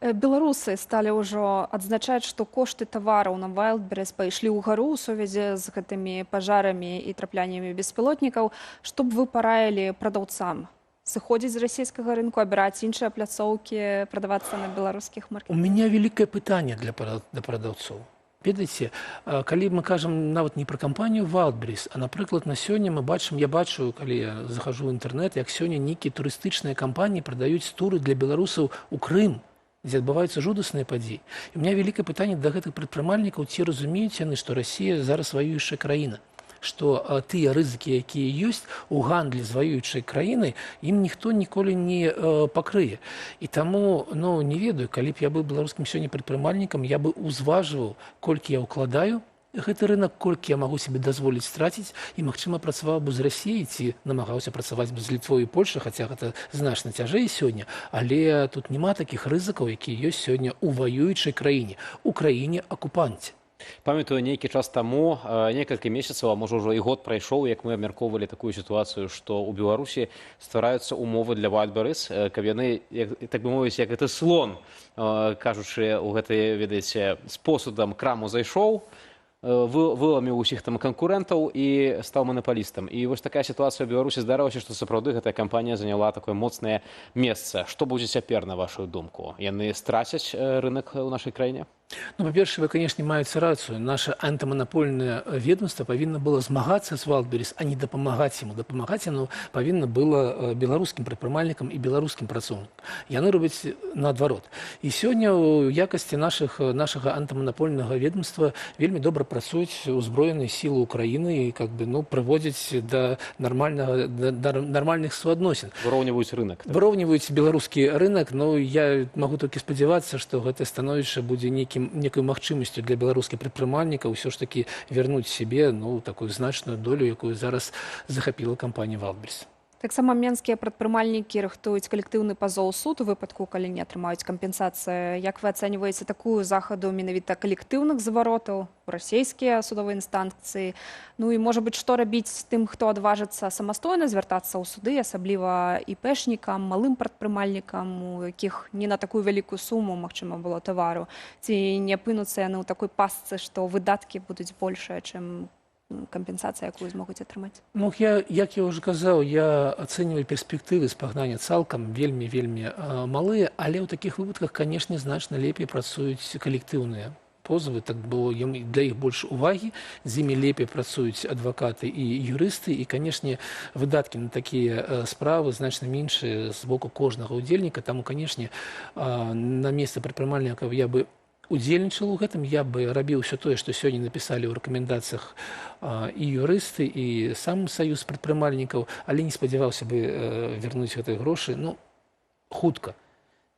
Беларусы сталі ўжо адзначаць, што кошты тавараў на Wildberries пайшлі ўгару ў сувязі з гэтымі пажарамі і трапляннямі беспілотнікаў. Што б вы параілі прадаўцам? Сыходзіць з расійскага рынку, абіраць іншыя пляцоўкі, прадавацца на беларускіх маркетах? У меня вялікае пытанне для прадаўцоў. Ведаеце, калі мы кажам нават не пра кампанію Wildberries, а, напрыклад, на сёння я бачу, калі я захожу ў інтэрнэт, як сёння нейкія турыстычныя кампаніі прадаюць туры для беларусаў у Крым, дзе адбываюцца жудасныя падзеі. І у меня вялікае пытанне да гэтых прадпрымальнікаў, ці разумеюць яны, што Расія зараз ваюючая краіна, што тыя рызыкі, якія ёсць у гандлі з ваюючай краінай, ім ніхто ніколі не пакрые. І таму, не ведаю, калі б я быў беларускім сёння прадпрымальнікам, я бы ўзважваў, колькі я ўкладаю гэты рынок, колькі я магу себе дазволіць страціць, і, магчыма, працаваў бы з Расіяй, ці намагаўся працаваць бы з Літвой і Польшай, хаця гэта значна цяжэй сёння, але тут няма такіх рызыкаў, якія ёсць сёння ў ваюючай краіне, у краіне-акупанце. Памятаю, нейкі час таму, некалькі месяцаў, а можа ўжо і год прайшоў, як мы абмяркоўвалі такую сітуацыю, што ў Беларусі ствараюцца умовы для Wildberries, каб яны, так бы мовіць, як гэты слон, кажучы, у гэтай, ведаеце, з посудам краму зайшоў, выламіў усіх там канкурэнтаў і стаў манапалістам. І вось такая сітуацыя ў Беларусі здарылася, што сапраўды гэтая кампанія заняла такое моцнае месца. Што будзе цяпер, на вашу думку? Яны страцяць рынок у нашай краіне? Ну, па-першае, вы, канешне, маеце рацыю. Наша антыманапольнае ведомства павінна было змагацца з Wildberries, а не дапамагаць яму. Дапамагаць яно павінна было беларускім прадпрымальнікам і беларускім працоўнікам. Яны робяць наадварот. І сёння ў якасці нашага антыманапольнага ведомства вельмі добра працуюць узброеныя сілы Украіны і прыводзяць да нармальных суадносін. Выраўніваюць рынок. Выраўніваюць беларускі рынок, но я магу толькі спадзявацца, што гэта становішча будзе некай магчымасцю для беларускіх прадпрымальнікаў ўсё ж такі вярнуць сябе такую значную долю, якую зараз захапіла кампанія Wildberries. Таксама менскія прадпрымальнікі рыхтуюць калектыўны пазоў у суд у выпадку, калі не атрымаюць кампенсацыю. Як вы ацэньваеце такую захаду менавіта калектыўных зваротаў у расійскія судовыя інстанцыі? Ну і, можа быць, што рабіць тым, хто адважыцца самастойна звяртацца ў суды, асабліва іпэшнікам, малым прадпрымальнікам, у якіх не на такую вялікую суму, магчыма, было тавару? Ці не апынуцца яны ў такой пастцы, што выдаткі будуць большыя, чым кампенсацыя, якую змогуць атрымаць? Ну, як я ўжо казаў, я ацэньваю перспектывы спагнання цалкам вельмі малыя, але ў такіх выпадках, канешне, значна лепей працуюць калектыўныя позовы, так бо для іх больш увагі, з імі лепей працуюць адвакаты і юрысты, і, канешне, выдаткі на такія справы значна меншыя з боку кожнага ўдзельніка, таму, канешне, на месцы прадпрымальнікаў я бы удзельнічал у гэтым, я бы рабіў ўсё тое, што сёння напісалі ў рэкамендацыях і юрысты, і сам саюз прадпрымальнікаў, але не спадзяваўся бы вярнуць гэтыя грошы, хутка,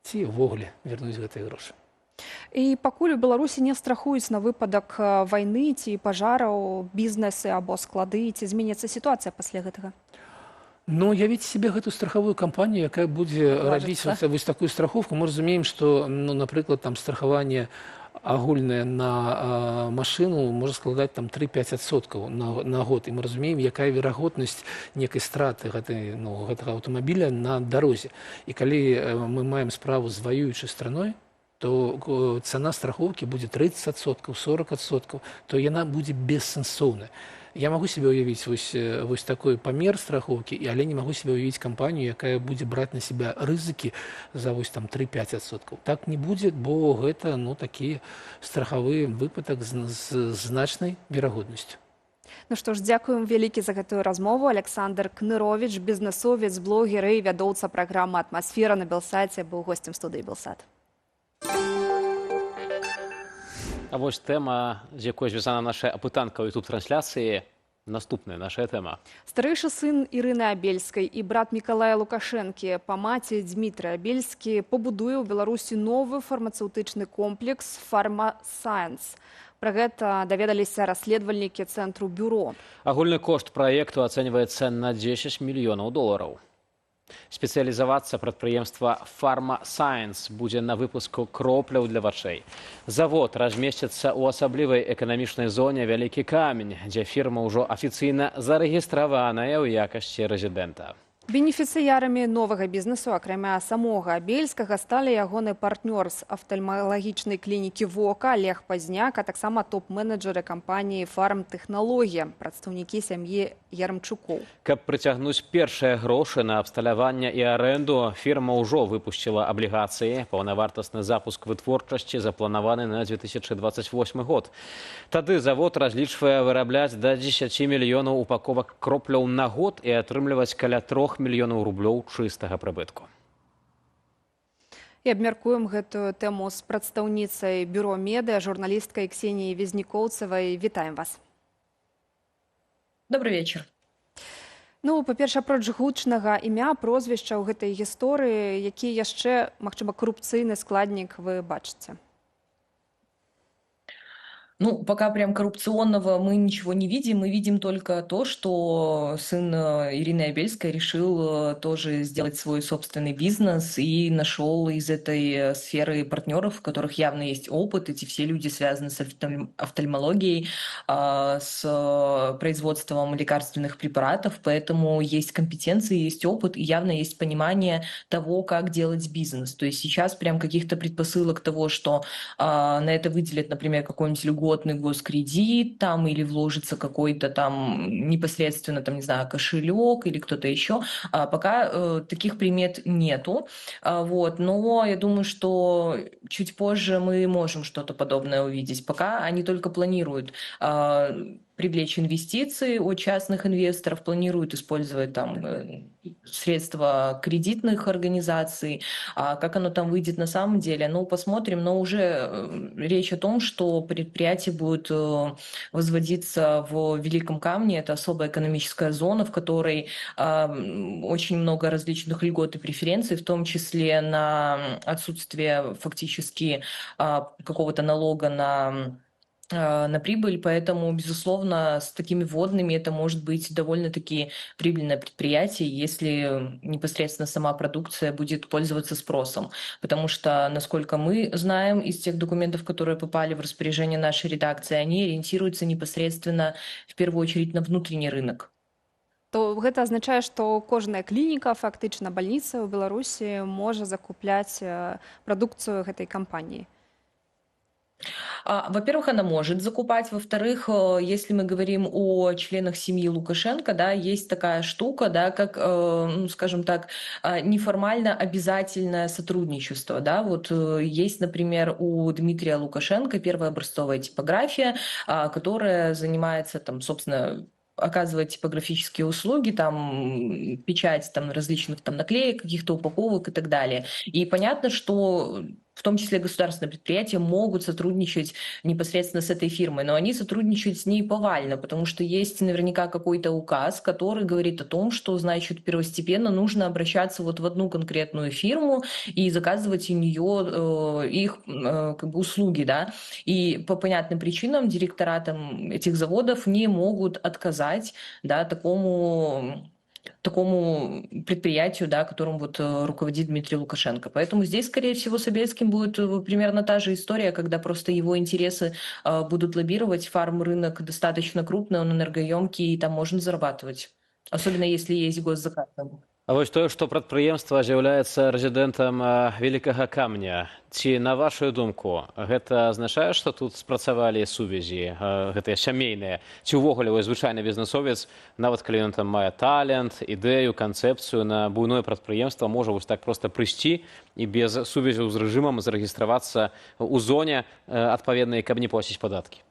ці ўвогуле вярнуць гэтыя грошы. І пакуль у Беларусі не страхуюць на выпадак вайны ці пажараў, бізнесы або склады, ці зменіцца сітуацыя пасля гэтага? Ну, уявіць себе гэтую страховую кампанію, якая будзе рабіць вось такую страховку. Мы разумеем, што, напрыклад, страхаванне агульнае на машыну можа складаць 3-5% на год. І мы разумеем, якая верагоднасць некай страты гэтага аўтамабіля на дарозе. І калі мы маем справу з ваюючай страной, то цана страхоўкі будзе 30%, 40%, то яна будзе бессэнсоўная. Я могу себе уявіць вось такой памер страхоўкі, але не могу себе уявіць кампанію, якая будзе браць на себя рызыкі за 3-5%. Так не будзе, бо гэта такі страхавы выпадак з значнай верагоднасцю. Ну што ж, дзякуем вялікі за гэтую размову. Александр Кнырович, бізнесовец, блогер і вядоўца праграмы «Атмасфера» на Белсаце, быў госцем студыі Белсат. А вось тэма, з якой звязана наша апытанка ў ютуб-трансляцыі, наступная наша тэма. Старэйшы сын Ірыны Абельскай і брат Мікалая Лукашэнкі па маці Дмітрый Абельскі пабудуе ў Беларусі новы фармацэўтычны комплекс «Фарма-Сайенс». Пра гэта даведаліся расследавальнікі цэнтру «Бюро». Агульны кошт праекту ацэньваецца на $10 мільёнаў. Спецыялізавацца прадпрыемства «Фарма-Сайенс» будзе на выпуску кропляў для вачэй. Завод размесціцца ў асаблівай эканамічнай зоне «Вялікі камень», дзе фірма ўжо афіцыйна зарэгістраваная ў якасці рэзідэнта. Бенефіцыярамі новага бізнесу, акрамя самога Абельскага, сталі ягоны партнёр з афтальмалагічнай клінікі «Вока» Олег Пазняк, а таксама топ-менеджеры кампаніі «Фармтэхналогія», прадстаўнікі сям'і Ярамчукоў. Каб прыцягнуць першыя грошы на абсталяванне і арэнду, фірма ўжо выпусціла аблігацыі. Паўнавартасны запуск вытворчасці запланаваны на 2028 год. Тады завод разлічвае вырабляць да 10 мільёнаў упаковак кропляў на год і атрымліваць каля 3 мільёнаў рублёў чыстага прыбытку. І абмяркуем гэтую тэму з прадстаўніцай бюро медыа, журналісткай Ксеніяй Везнікоўцавай. Вітаем вас. Добрый вечер. Ну, па-перша, апроч гучнага імя, прозвішча ў гэтай гісторыі, які яшчэ, магчыма, корупцыйны складнік вы бачыце? Ну, пока прям коррупционного мы ничего не видим. Мы видим только то, что сын Ирины Абельской решил тоже сделать свой собственный бизнес и нашел из этой сферы партнеров, у которых явно есть опыт. Эти все люди связаны с офтальмологией, с производством лекарственных препаратов, поэтому есть компетенции, есть опыт и явно есть понимание того, как делать бизнес. То есть сейчас прям каких-то предпосылок того, что на это выделят, например, какой-нибудь льготный льготный госкредит там или вложится какой-то там непосредственно, там, не знаю, кошелек или кто-то еще. Пока таких примет нету. Вот. Но я думаю, что чуть позже мы можем что-то подобное увидеть. Пока они только планируют привлечь инвестиции от частных инвесторов, планируют использовать там средства кредитных организаций. А как оно там выйдет на самом деле, ну, посмотрим. Но уже речь о том, что предприятие будет возводиться в Великом Камне. Это особая экономическая зона, в которой очень много различных льгот и преференций, в том числе на отсутствие фактически какого-то налога на прибыль, поэтому, безусловно, с такими вводными это может быть довольно-таки прибыльное предприятие, если непосредственно сама продукция будет пользоваться спросом. Потому что, насколько мы знаем из тех документов, которые попали в распоряжение нашей редакции, они ориентируются непосредственно, в первую очередь, на внутренний рынок. То гэта азначае, што кожная клініка, фактычна бальніца ў Беларусі можа закупляць прадукцыю гэтай кампаніі. Во-первых, она может закупать. Во-вторых, если мы говорим о членах семьи Лукашенко, да, есть такая штука, да, как, скажем так, неформально обязательное сотрудничество. Да. Вот есть, например, у Дмитрия Лукашенко первая образцовая типография, которая занимается, там, собственно, оказывать типографические услуги, там, печать там, различных там, наклеек, каких-то упаковок и так далее. И понятно, что в том числе государственные предприятия могут сотрудничать непосредственно с этой фирмой, но они сотрудничают с ней повально, потому что есть наверняка какой-то указ, который говорит о том, что, значит, первостепенно нужно обращаться вот в одну конкретную фирму и заказывать у нее их как бы услуги, да. И по понятным причинам директора там, этих заводов не могут отказать, да, такому предприятию, да, которым вот руководит Дмитрий Лукашенко. Поэтому здесь, скорее всего, с Собельским будет примерно та же история, когда просто его интересы будут лоббировать. Фарм-рынок достаточно крупный, он энергоемкий, и там можно зарабатывать. Особенно если есть госзаказ. А вось тое, што прадпрыемства з'яўляецца рэзідэнтам Великага Камня. Ці, на вашу думку, гэта азначае, што тут спрацавалі сувязі, гэтыя сямейныя? Ці ўвогуле вось звычайны бізнесовец, нават калі ён там мае талент, ідэю, канцэпцыю на буйное прадпрыемства, можа вось так проста прыйсці і без сувязяў з рэжымам зарэгістравацца ў зоне адпаведнай, каб не плаціць падаткі?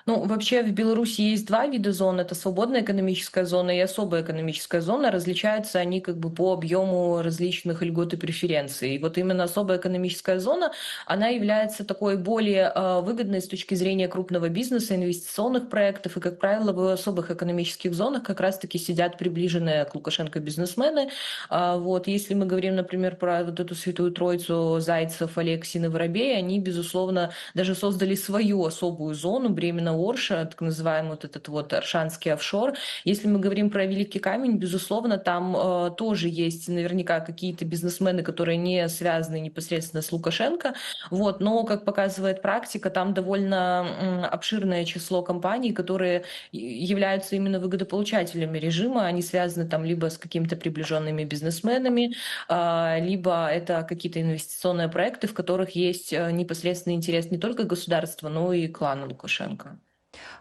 Ну, вообще в Беларуси есть два вида зон. Это свободная экономическая зона и особая экономическая зона. Различаются они как бы по объему различных льгот и преференций. И вот именно особая экономическая зона, она является такой более выгодной с точки зрения крупного бизнеса, инвестиционных проектов. И, как правило, в особых экономических зонах как раз-таки сидят приближенные к Лукашенко бизнесмены. Вот. Если мы говорим, например, про вот эту святую троицу Зайцев, Алексин и Воробей, они, безусловно, даже создали свою особую зону, Бремена Орша, так называемый вот этот вот Оршанский офшор. Если мы говорим про Великий Камень, безусловно, там тоже есть наверняка какие-то бизнесмены, которые не связаны непосредственно с Лукашенко. Вот. Но, как показывает практика, там довольно обширное число компаний, которые являются именно выгодополучателями режима. Они связаны там либо с какими-то приближенными бизнесменами, либо это какие-то инвестиционные проекты, в которых есть непосредственный интерес не только государства, но и клана Лукашенко.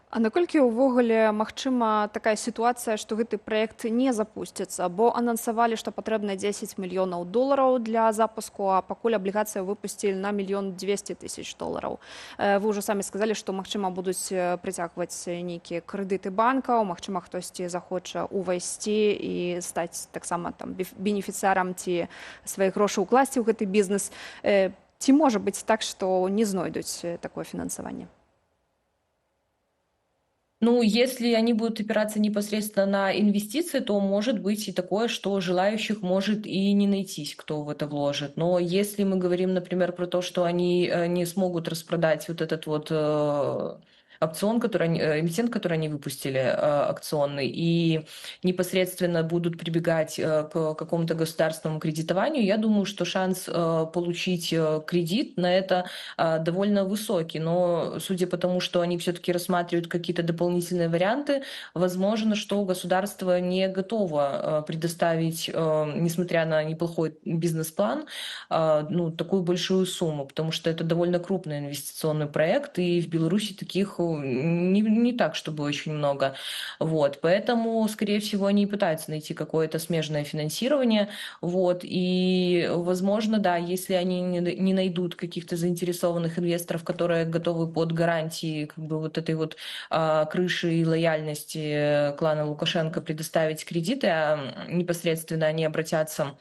А наколькі ўвогуле магчыма такая сітуацыя, што гэты праект не запусціцца, бо анансавалі, што патрэбна 10 мільёнаў долараў для запуску, а пакуль аблігацыю выпусцілі на 1 200 000 долараў. Вы ўжо самі сказалі, што магчыма будуць прыцягваць нейкія крэдыты банкаў, магчыма хтосьці захоча ўвайсці і стаць таксама там бенефіцыарам ці свае грошы ўкласці ў гэты бізнес. Ці можа быць так, што не знойдуць такое фінансаванне? Ну, если они будут опираться непосредственно на инвестиции, то может быть и такое, что желающих может и не найтись, кто в это вложит. Но если мы говорим, например, про то, что они не смогут распродать вот этот вот опцион, эмитент, который они выпустили, акционный, и непосредственно будут прибегать к какому-то государственному кредитованию, я думаю, что шанс получить кредит на это довольно высокий. Но судя по тому, что они все-таки рассматривают какие-то дополнительные варианты, возможно, что государство не готово предоставить, несмотря на неплохой бизнес-план, такую большую сумму, потому что это довольно крупный инвестиционный проект, и в Беларуси таких не так, чтобы очень много. Вот. Поэтому, скорее всего, они пытаются найти какое-то смежное финансирование. Вот. И, возможно, да, если они не найдут каких-то заинтересованных инвесторов, которые готовы под гарантии как бы вот этой вот крыши и лояльности клана Лукашенко предоставить кредиты, а непосредственно они обратятся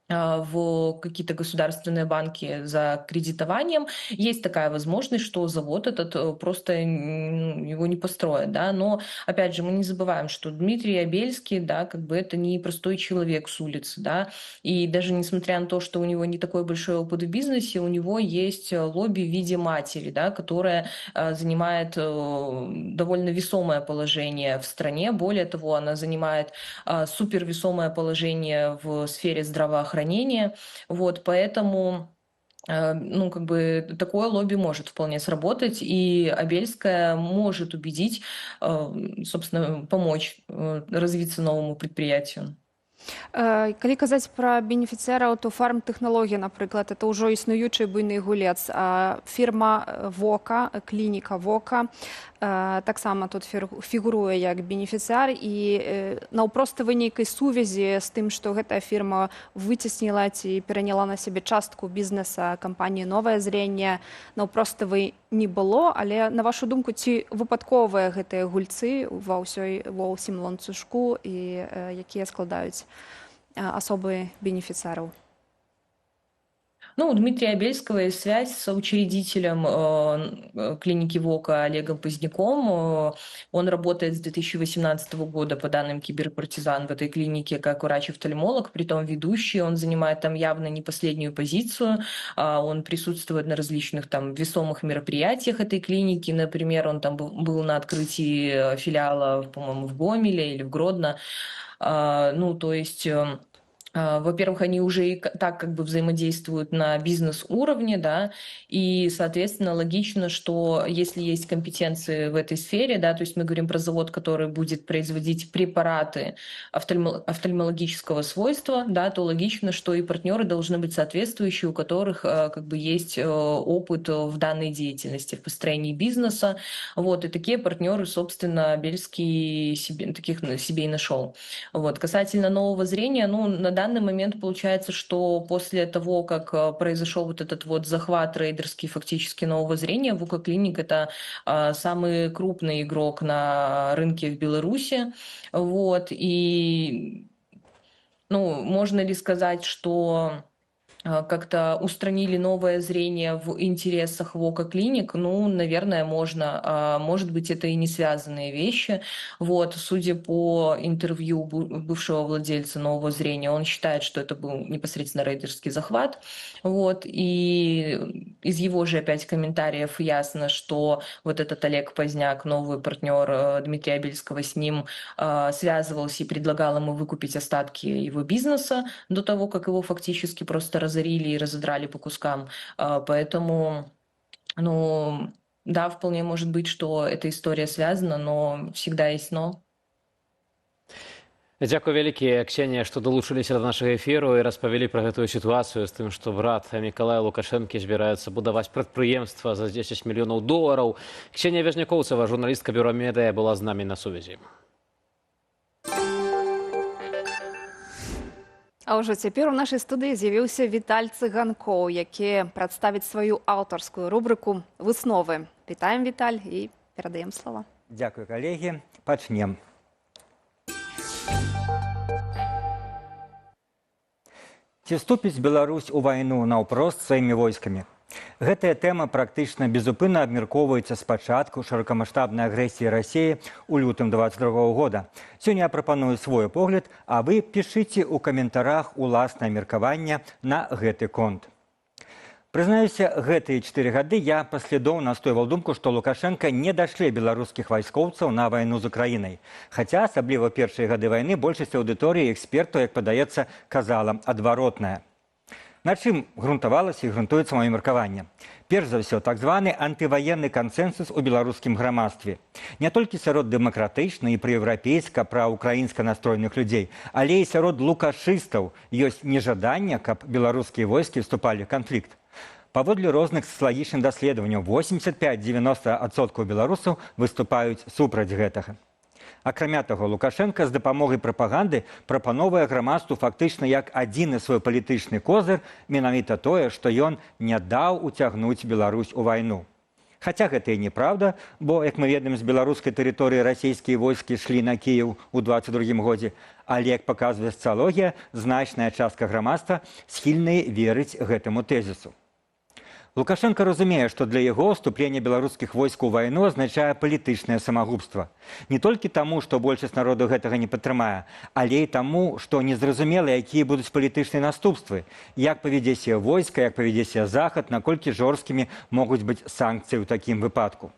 в какие-то государственные банки за кредитованием, есть такая возможность, что завод этот просто его не построят, да, но, опять же, мы не забываем, что Дмитрий Абельский, да, как бы это не простой человек с улицы, да, и даже несмотря на то, что у него не такой большой опыт в бизнесе, у него есть лобби в виде матери, да, которая занимает довольно весомое положение в стране, более того, она занимает супервесомое положение в сфере здравоохранения. Вот, поэтому такое лобби может вполне сработать, и Абельская может убедить, собственно, помочь развиться новому предприятию. Калі казаць пра бенефіцыяраў, то фармтэхналогія, напрыклад, это ўжо існуючы буйны гулец. Фірма Вока, клініка Вока, таксама тут фігуруе як бенефіцыяр, і наўпроставай нейкай сувязі з тым, што гэтая фірма выцесніла ці пераняла на сябе частку бізнеса кампаніі «Новае зрение», наўпроставай не было, але, на вашу думку, ці выпадковыя гэтыя гульцы ва ўсім ланцужку і якія складаюць особы бенефициаров? У Дмитрия Абельского есть связь с учредителем клиники ВОКа Олегом Поздняком. Он работает с 2018 года, по данным Киберпартизан, в этой клинике как врач-офтальмолог, притом ведущий. Он занимает там явно не последнюю позицию. Он присутствует на различных там весомых мероприятиях этой клиники. Например, он там был на открытии филиала, по-моему, в Гомеле или в Гродно. То есть... Во-первых, они уже и так как бы взаимодействуют на бизнес-уровне, да, и, соответственно, логично, что если есть компетенции в этой сфере, да, то есть мы говорим про завод, который будет производить препараты офтальмологического свойства, да, то логично, что и партнеры должны быть соответствующие, у которых как бы есть опыт в данной деятельности, в построении бизнеса, вот, и такие партнеры, собственно, Бельский себе и нашел. Вот. Касательно нового зрения, на данный момент получается, что после того, как произошел вот этот вот захват рейдерский фактически нового зрения, Вока Клиник — это самый крупный игрок на рынке в Беларуси. Вот. И можно ли сказать, что как-то устранили новое зрение в интересах Вока Клиник? Наверное, можно. Может быть, это и не связанные вещи. Вот, судя по интервью бывшего владельца нового зрения, он считает, что это был непосредственно рейдерский захват. Вот, и из его же опять комментариев ясно, что вот этот Олег Поздняк, новый партнер Дмитрия Абельского, с ним связывался и предлагал ему выкупить остатки его бизнеса до того, как его фактически просто разорили и разодрали по кускам. Поэтому, да, вполне может быть, что эта история связана, но всегда есть но. Дзякуй вялікі, Ксенія, што далучыліся да нашага эфіру і распавялі пра гэтую сітуацыю з тым, што брат Мікалая Лукашэнкі збіраецца будаваць прадпрыемства за 10 мільёнаў долараў. Ксенія Вязнякоўцева, журналістка бюро «Медыя», была з намі на сувязі. А ўжо цяпер у нашай студыі з'явіўся Віталь Цыганкоў, які прадставіць сваю аўтарскую рубрыку «Высновы». Вітаем, Віталь, і перадаем слова. Дзякуй, калегі. Пачнем. Ці вступіць Беларусь у вайну наўпрост сваімі войскамі? Гэтая тэма практычна безупынна абмяркоўваецца з пачатку шырокамаштабнай агрэсіі Расіі ў лютым 2022 года. Сёння я прапаную свой погляд, а вы пішыце ў каментарах уласнае меркаванне на гэты конт. Прызнаюся, гэтыя 4 гады я паслядоўна настойваў думку, што Лукашенко не дашле беларускіх вайскоўцаў на вайну з Украінай. Хаця, асабліва першыя гады вайны, большасць аўдыторыі і экспертаў, як падаецца, казала адваротнае. На чым грунтавалася і грунтуецца маё меркаванне? Перш за ўсё, так званы антываенны кансэнсус у беларускім грамадстве. Не толькі сярод дэмакратычна і праеўрапейска, праўкраінска настроеных людзей, але і сярод лукашыстаў ёсць нежаданне, каб беларускія войскі вступалі ў канфлікт. Паводле розных сацыялагічных даследаванняў, 85-90% беларусаў выступаюць супраць гэтага. Акрамя таго, Лукашенко з дапамогай прапаганды прапановвае грамадству фактычна як адзіны свой палітычны козыр менавіта тое, што ён не даў уцягнуць Беларусь у вайну. Хаця гэта і неправда, бо, як мы ведаем, з беларускай тэрыторыі расійскія войскі шлі на Кіеў у 22 годзе, але, як паказвае сацыялогія, значная частка грамадства схільная верыць гэтаму тэзісу. Лукашенко разумее, што для яго ўступленне беларускіх войскаў у вайну азначае палітычнае самагубства. Не толькі таму, што большасць народу гэтага не падтрымае, але і таму, што незразумела, якія будуць палітычныя наступствы, як павядзе войска, як павядзе захад, наколькі жорсткімі могуць быць санкцыі ў такім выпадку.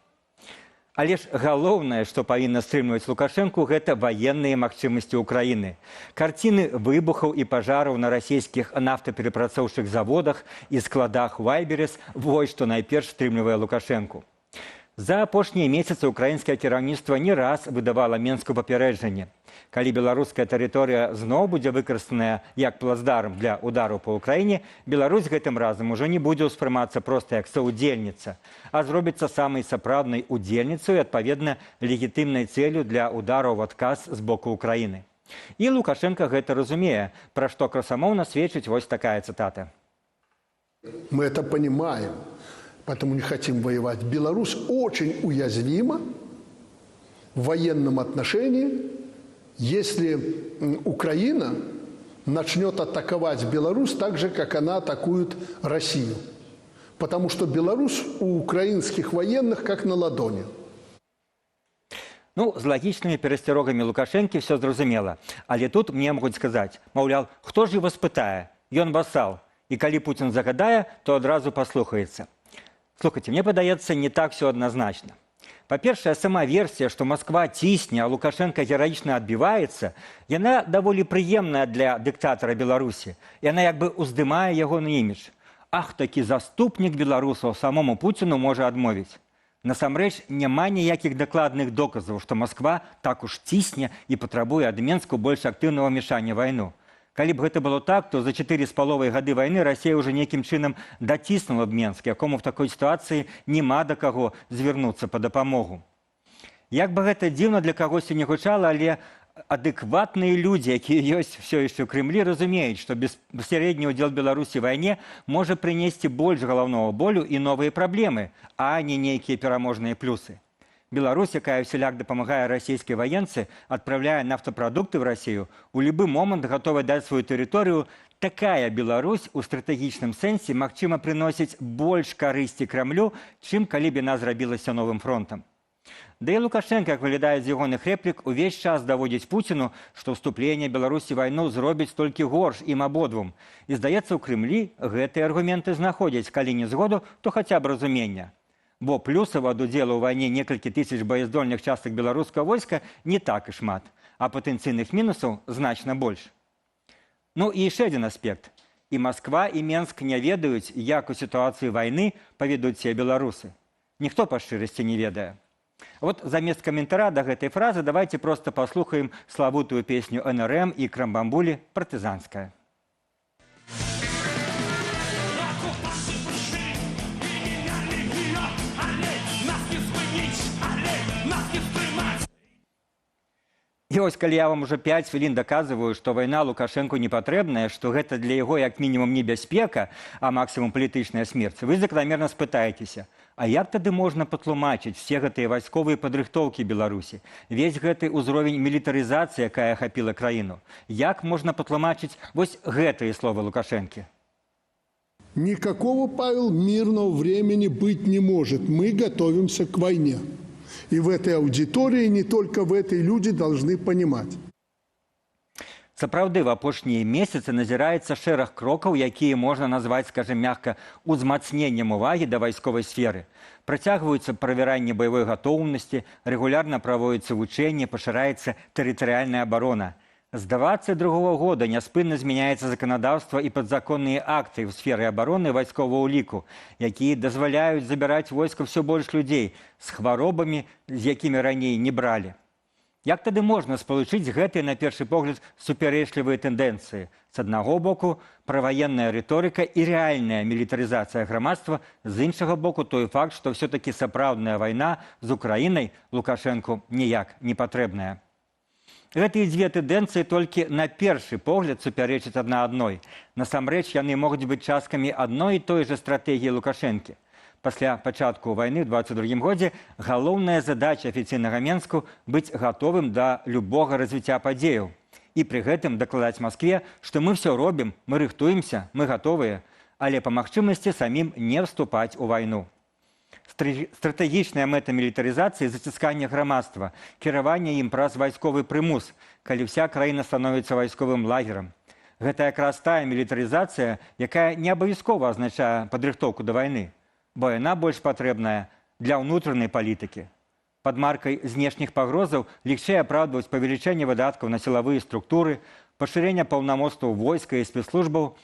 Але ж галоўнае, што павінна стрымліваць Лукашэнку, гэта ваенныя магчымасці ўкраіны. Карціны выбухаў і пажараў на расійскіх нафтаперапрацоўчых заводах і складах Вайльберыс – вось што найперш стрымлівае Лукашэнку. За апошнія месяцы украінскае кіраўніцтва не раз выдавала Менскую папярэджанне. Калі беларуская тэрыторыя зноў будзе выкарыстаная як плацдарм для удару па ўкраіне, Беларусь гэтым разам ужо не будзе ўспрымацца проста як саўдзельніца, а зробіцца самай сапраўднай удзельніцай і, адпаведна, легітымнай цэлю для удараў в адказ з боку Украіны. І Лукашенко гэта разумее, пра што красамоўна сведчыць вось такая цытата. Мы это понимаем, поэтому не хотим воевать. Беларусь очень уязвима в военном отношении, если Украина начнет атаковать Беларусь так же, как она атакует Россию. Потому что Беларусь у украинских военных как на ладони. Ну, з лагічнымі перасцярогамі Лукашэнкі все зразумела. Але тут мне могуць сказаць, маўляў, хто ж его спытае? Ён васал. І калі Путін загадае, то адразу паслухаецца. Слухайте, мне падаецца, не так все адназначна. Па-першае, сама версія, што Масква цісне, а Лукашенко гераічна адбіваецца, яна даволі прыемная для дыктатара Беларусі. Яна як бы ўздымае ягоны імідж. Ах, такі заступнік беларусаў самому Пуціну можа адмовіць. Насамрэч, няма ніякіх дакладных доказаў, што Масква так уж цісне і патрабуе ад Менску больш актыўнага ўмяшання вайну. Калі б гэта было так, то за 4,5 гады вайны Расія ўжо нейкім чынам даціснула б Менск, якому в такой сітуацыі няма да каго звярнуцца па дапамогу. Як бы гэта дзіўна для кагосьці не гучала, але адэкватныя людзі, якія ёсць все яшчэ ў Крэмлі, разумеюць, што беспасярэдні ўдзел Беларусі ў вайне можа прынесці больш галаўнога болю і новыя праблемы, а не нейкія пераможныя плюсы. Беларусь, якая ўсяляк дапамагае расійскай ваенцы, адпраўляе нафтапрадукты в Расію, у любы момант гатовая даць сваю тэрыторыю, такая Беларусь у стратэгічным сэнсе магчыма прыносіць больш карысці Крамлю, чым калі б яна зрабілася новым фронтам. Да і Лукашенко, як выглядае з ягоных рэплік, увесь час даводзіць Пуціну, што ўступленне Беларусі вайну зробіць толькі горш ім абодвум. І, здаецца, у Крэмлі гэтыя аргументы знаходзяць, калі не згоду, то хаця б разумення. Бо плюсаў ад удзелу ў вайне некалькі тысяч баяздольных частак беларускага войска не так і шмат, а патэнцыйных мінусаў значна больш. Ну і яшчэ адзін аспект. І Масква, і Менск не ведаюць, як у сітуацыі вайны павядуць сябе беларусы. Ніхто па шчырасці не ведае. Вот замест каментара да гэтай фразы давайте проста паслухаем славутую песню НРМ і Крамбамбулі «Партызанская». І ось, калі я вам уже 5 хвілін даказваю, што вайна Лукашэнку не патрэбная, што гэта для яго як мінімум небяспека, а максімум палітычная смерць, вы закономерна спытаецеся, а як тады можна патлумачыць все гэтыя вайсковыя падрыхтоўкі Беларусі, весь гэты ўзровень мілітарызацыі, якая ахапіла краіну? Як можна патлумачыць вось гэтыя словы Лукашэнкі? Никакого, Павел, мирного времени быть не может. Мы готовимся к войне. И в этой аудитории, не только в этой, люди должны понимать. Сапраўды, в апошнія месяцы назіраецца шэраг крокаў, якія можна назваць, скажем мягка, узмацненнем увагі да вайсковай сферы. Працягваюцца правяранні баявой гатоўнасці, рэгулярна праводзяцца вучэнні, пашыраецца тэрытарыяльная абарона. З 2022 года няспынна змяняецца заканадаўства і падзаконныя акты ў сферы абароны вайсковага ўліку, якія дазваляюць забіраць войска ўсё больш людзей з хваробамі, з якімі раней не бралі. Як тады можна спалучыць гэтыя, на першы погляд, супярэчлівыя тэндэнцыі? З аднаго боку, праваенная рыторыка і рэальная мілітарызацыя грамадства, з іншага боку, той факт, што ўсё-такі сапраўдная вайна з Украінай Лукашэнку ніяк не патрэбная. Гэтыя дзве тэндэнцыі толькі на першы погляд супярэчаць адна адной. Насамрэч, яны могуць быць часткамі адной і той жа стратэгіі Лукашэнкі. Пасля пачатку вайны ў 2022 годзе галоўная задача афіцыйнага Менску быць гатовым да любога развіцця падзеяў. І пры гэтым дакладаць Маскве, што мы ўсё робім, мы рыхтуемся, мы гатовыя, але па магчымасці самім не вступаць у вайну. Стратэгічная мэта мілітарызацыі – заціскання грамадства, кіраванне ім праз вайсковы прымус, калі вся краіна становіцца вайсковым лагерам. Гэта якраз тая мілітарызацыя, якая не абавязкова азначае падрыхтоўку да вайны, бо яна больш патрэбная для ўнутранай палітыкі. Пад маркай знешніх пагрозаў лягчэй апраўдваюць павелічэнне выдаткаў на сілавыя структуры, пашырэнне паўнамоцтваў войска і спецслужбаў,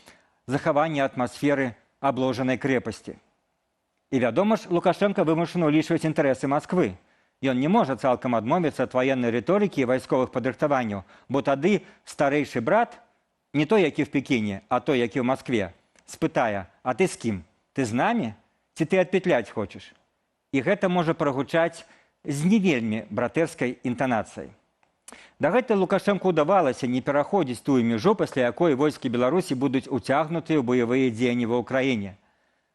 захаванне атмасферы абложанай крэпасці. І вядома ж, Лукашенко вымушаны ўлічваць інтарэсы Масквы. Ён не можа цалкам адмовіцца ад ваеннай рыторыкі і вайсковых падрыхтаванняў, бо тады старэйшы брат, не той, які в Пекіне, а той, які ў Маскве, спытае: «А ты з кім? Ты з намі? Ці ты адпетляць хочаш?» І гэта можа прагучаць з не вельмі братэрскай інтанацыяй. Дагэтуль Лукашэнку ўдавалася не пераходзіць тую мяжу, пасля якой войскі Беларусі будуць уцягнутыя ў баявыя дзеянні ва ўкраіне.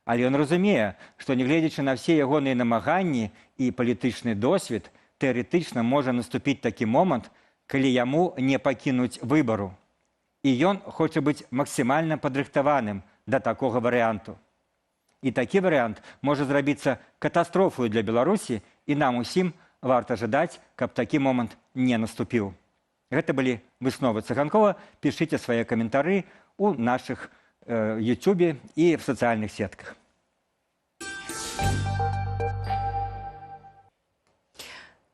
Але ён разумее, што, нягледзячы на ўсе ягоныя намаганні і палітычны досвед, тэарэтычна можа наступіць такі момант, калі яму не пакінуць выбару. І ён хоча быць максімальна падрыхтаваным да такога варыянту. І такі варыянт можа зрабіцца катастрофаю для Беларусі, і нам усім варта жадаць, каб такі момант не наступіў. Гэта былі высновы Цыганкова. Пішыце свае каментары ў нашых Ютубе і в сацыяльных сетках.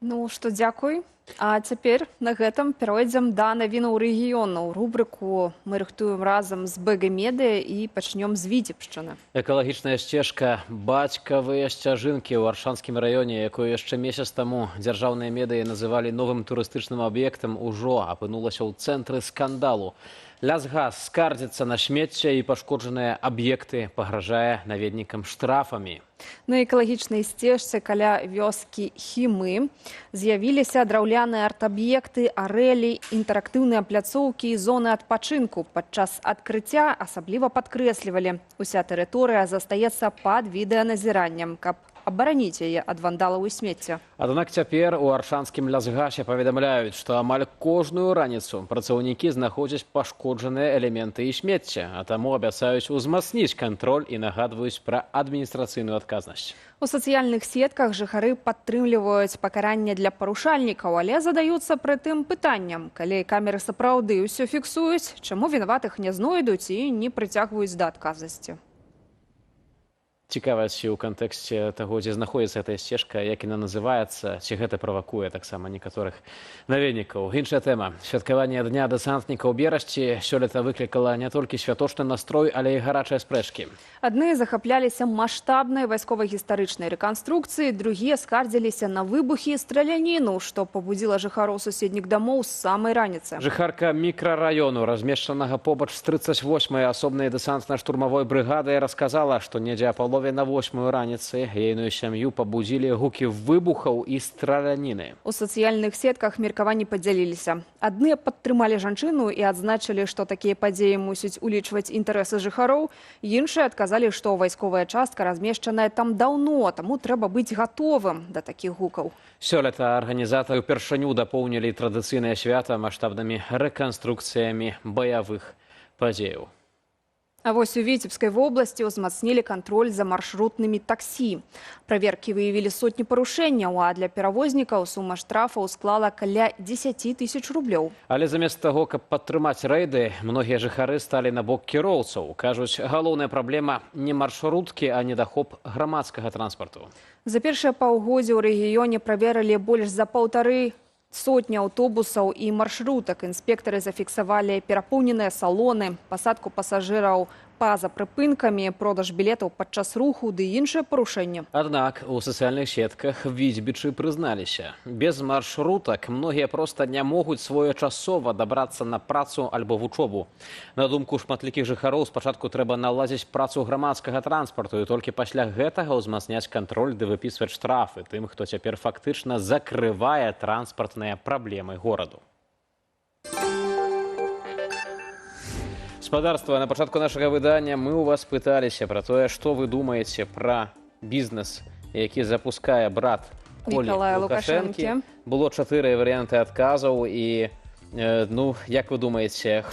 Ну што, дзякуй. А цяпер на гэтым перайдзем да навінаў рэгіёну. Рубрыку мы рыхтуем разам з БГ Медыя і пачнём з Віцебшчыны. Экалагічная сцежка «Бацькавыя сцяжынкі» ў Аршанскім раёне, якую яшчэ месяц таму дзяржаўныя медыі называлі новым турыстычным аб'ектам, ужо апынулася ў цэнтры скандалу. Лясгас скардзіцца на смецце і пашкоджаныя аб'екты, пагражае наведнікам штрафамі. На экалагічнай сцежцы каля вёскі Хімы з'явіліся драўляныя арт-аб'екты, арэлі, інтэрактыўныя пляцоўкі і зоны адпачынку. Падчас адкрыцця асабліва падкрэслівалі: уся тэрыторыя застаецца пад відэаназіраннем, каб абараніць яе ад вандалаў і смецця. Аднак цяпер у Аршанскім лясгасе паведамляюць, што амаль кожную раніцу працаўнікі знаходзяць пашкоджаныя элементы і смецце, а таму абяцаюць узмацніць кантроль і нагадваюць пра адміністрацыйную адказнасць. У сацыяльных сетках жыхары падтрымліваюць пакаранне для парушальнікаў, але задаюцца прытым пытанням: калі камеры сапраўды ўсё фіксуюць, чаму вінаватых не знойдуць і не прыцягваюць да адказнасці? Цікавасці ў кантэксце таго, дзе знаходзіцца гэтая сцежка, як яна называецца, ці гэта правакуе таксама некаторых наведнікаў. Іншая тэма. Святкаванне Дня дэсантніка ў Берасці сёлета выклікала не толькі святочны настрой, але і гарачыя спрэчкі. Адны захапляліся маштабнай вайсковай-гістарычнай рэканструкцыі, другія скардзіліся на выбухі і страляніну, што пабудзіла жыхароў суседніх дамоў з самай раніцы. Жыхарка мікрараёну, размешчанага побач з 38-й асобнай дэсантна-штурмавой брыгадай, расказала, што недзе апалове на 8-ю раніцы ейную сям'ю пабудзілі гукі выбухаў і страляніны. У сацыяльных сетках меркаванні падзяліліся. Адны падтрымалі жанчыну і адзначылі, што такія падзеі мусяць улічваць інтарэсы жыхароў. Іншыя адказалі, што вайсковая частка размешчаная там даўно, таму трэба быць гатовым да такіх гукаў. Сёлета арганізатары ўпершыню дапоўнілі традыцыйнае свята маштабнымі рэканструкцыямі баявых падзеяў. А вось у Віцебскай вобласці ўзмацнілі кантроль за маршрутнымі таксі. Праверкі выявілі сотні парушэнняў, а для перавознікаў сума штрафаў склала каля 10 тысяч рублёў. Але замест таго, каб падтрымаць рэйды, многія жыхары сталі на бок кіроўцаў. Кажуць, галоўная праблема не маршруткі, а недахоп грамадскага транспарту. За першыя паўгоддзя ў рэгіёне праверылі больш за 1,5 сотні аўтобусаў і маршрутак. Інспектары зафіксавалі перапоўненыя салоны, пасадку пасажыраў па-за прыпынкамі, продаж білетаў падчас руху ды іншыя парушэнні. Аднак у сацыяльных сетках віцебічы прызналіся. Без маршрутак многія проста не могуць своечасова дабрацца на працу альбо вучобу. На думку шматлікіх жыхароў, спачатку трэба наладзіць працу грамадскага транспарту і толькі пасля гэтага ўзмацняць кантроль ды выпісваць штрафы тым, хто цяпер фактычна закрывае транспартныя праблемы гораду. Господарство, на пачатку нашага выдання мы у вас пыталіся пра тое, што вы думаеце пра бізнес, які запускае брат Колі Лукашэнкі. Было 4 варыянты адказаў і, як вы думаеце,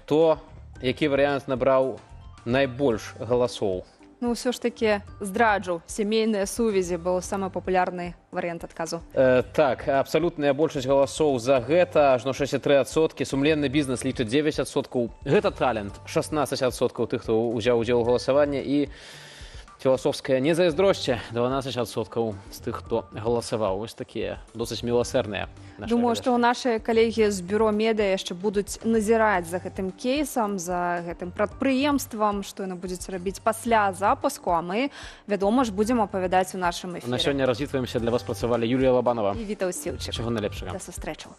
які варыянт набраў найбольш галасоў? Ўсё ж такі здраджу, сямейныя сувязі быў самы папулярны варыянт адказу. Так, абсалютная большасць галасоў за гэта, ажно 63%, сумленны бізнес лічыць 9%, гэта талент, 16% тых, хто ўзяў удзел у галасаванні, і філасофскае незайздросце, 12% з тых, хто галасаваў. Вось такія досыць міласэрныя. Думаю, што нашы калегі з бюро медыа яшчэ будуць назіраць за гэтым кейсам, за гэтым прадпрыемствам, што яны будуць рабіць пасля запуску, а мы, вядома ж, будзем апавядаць у нашым эфіры. На сёння развітваемся, для вас працавалі Юлія Лабанова і Віта Усілчык. Чаго найлепшага. Да сустрэчаў.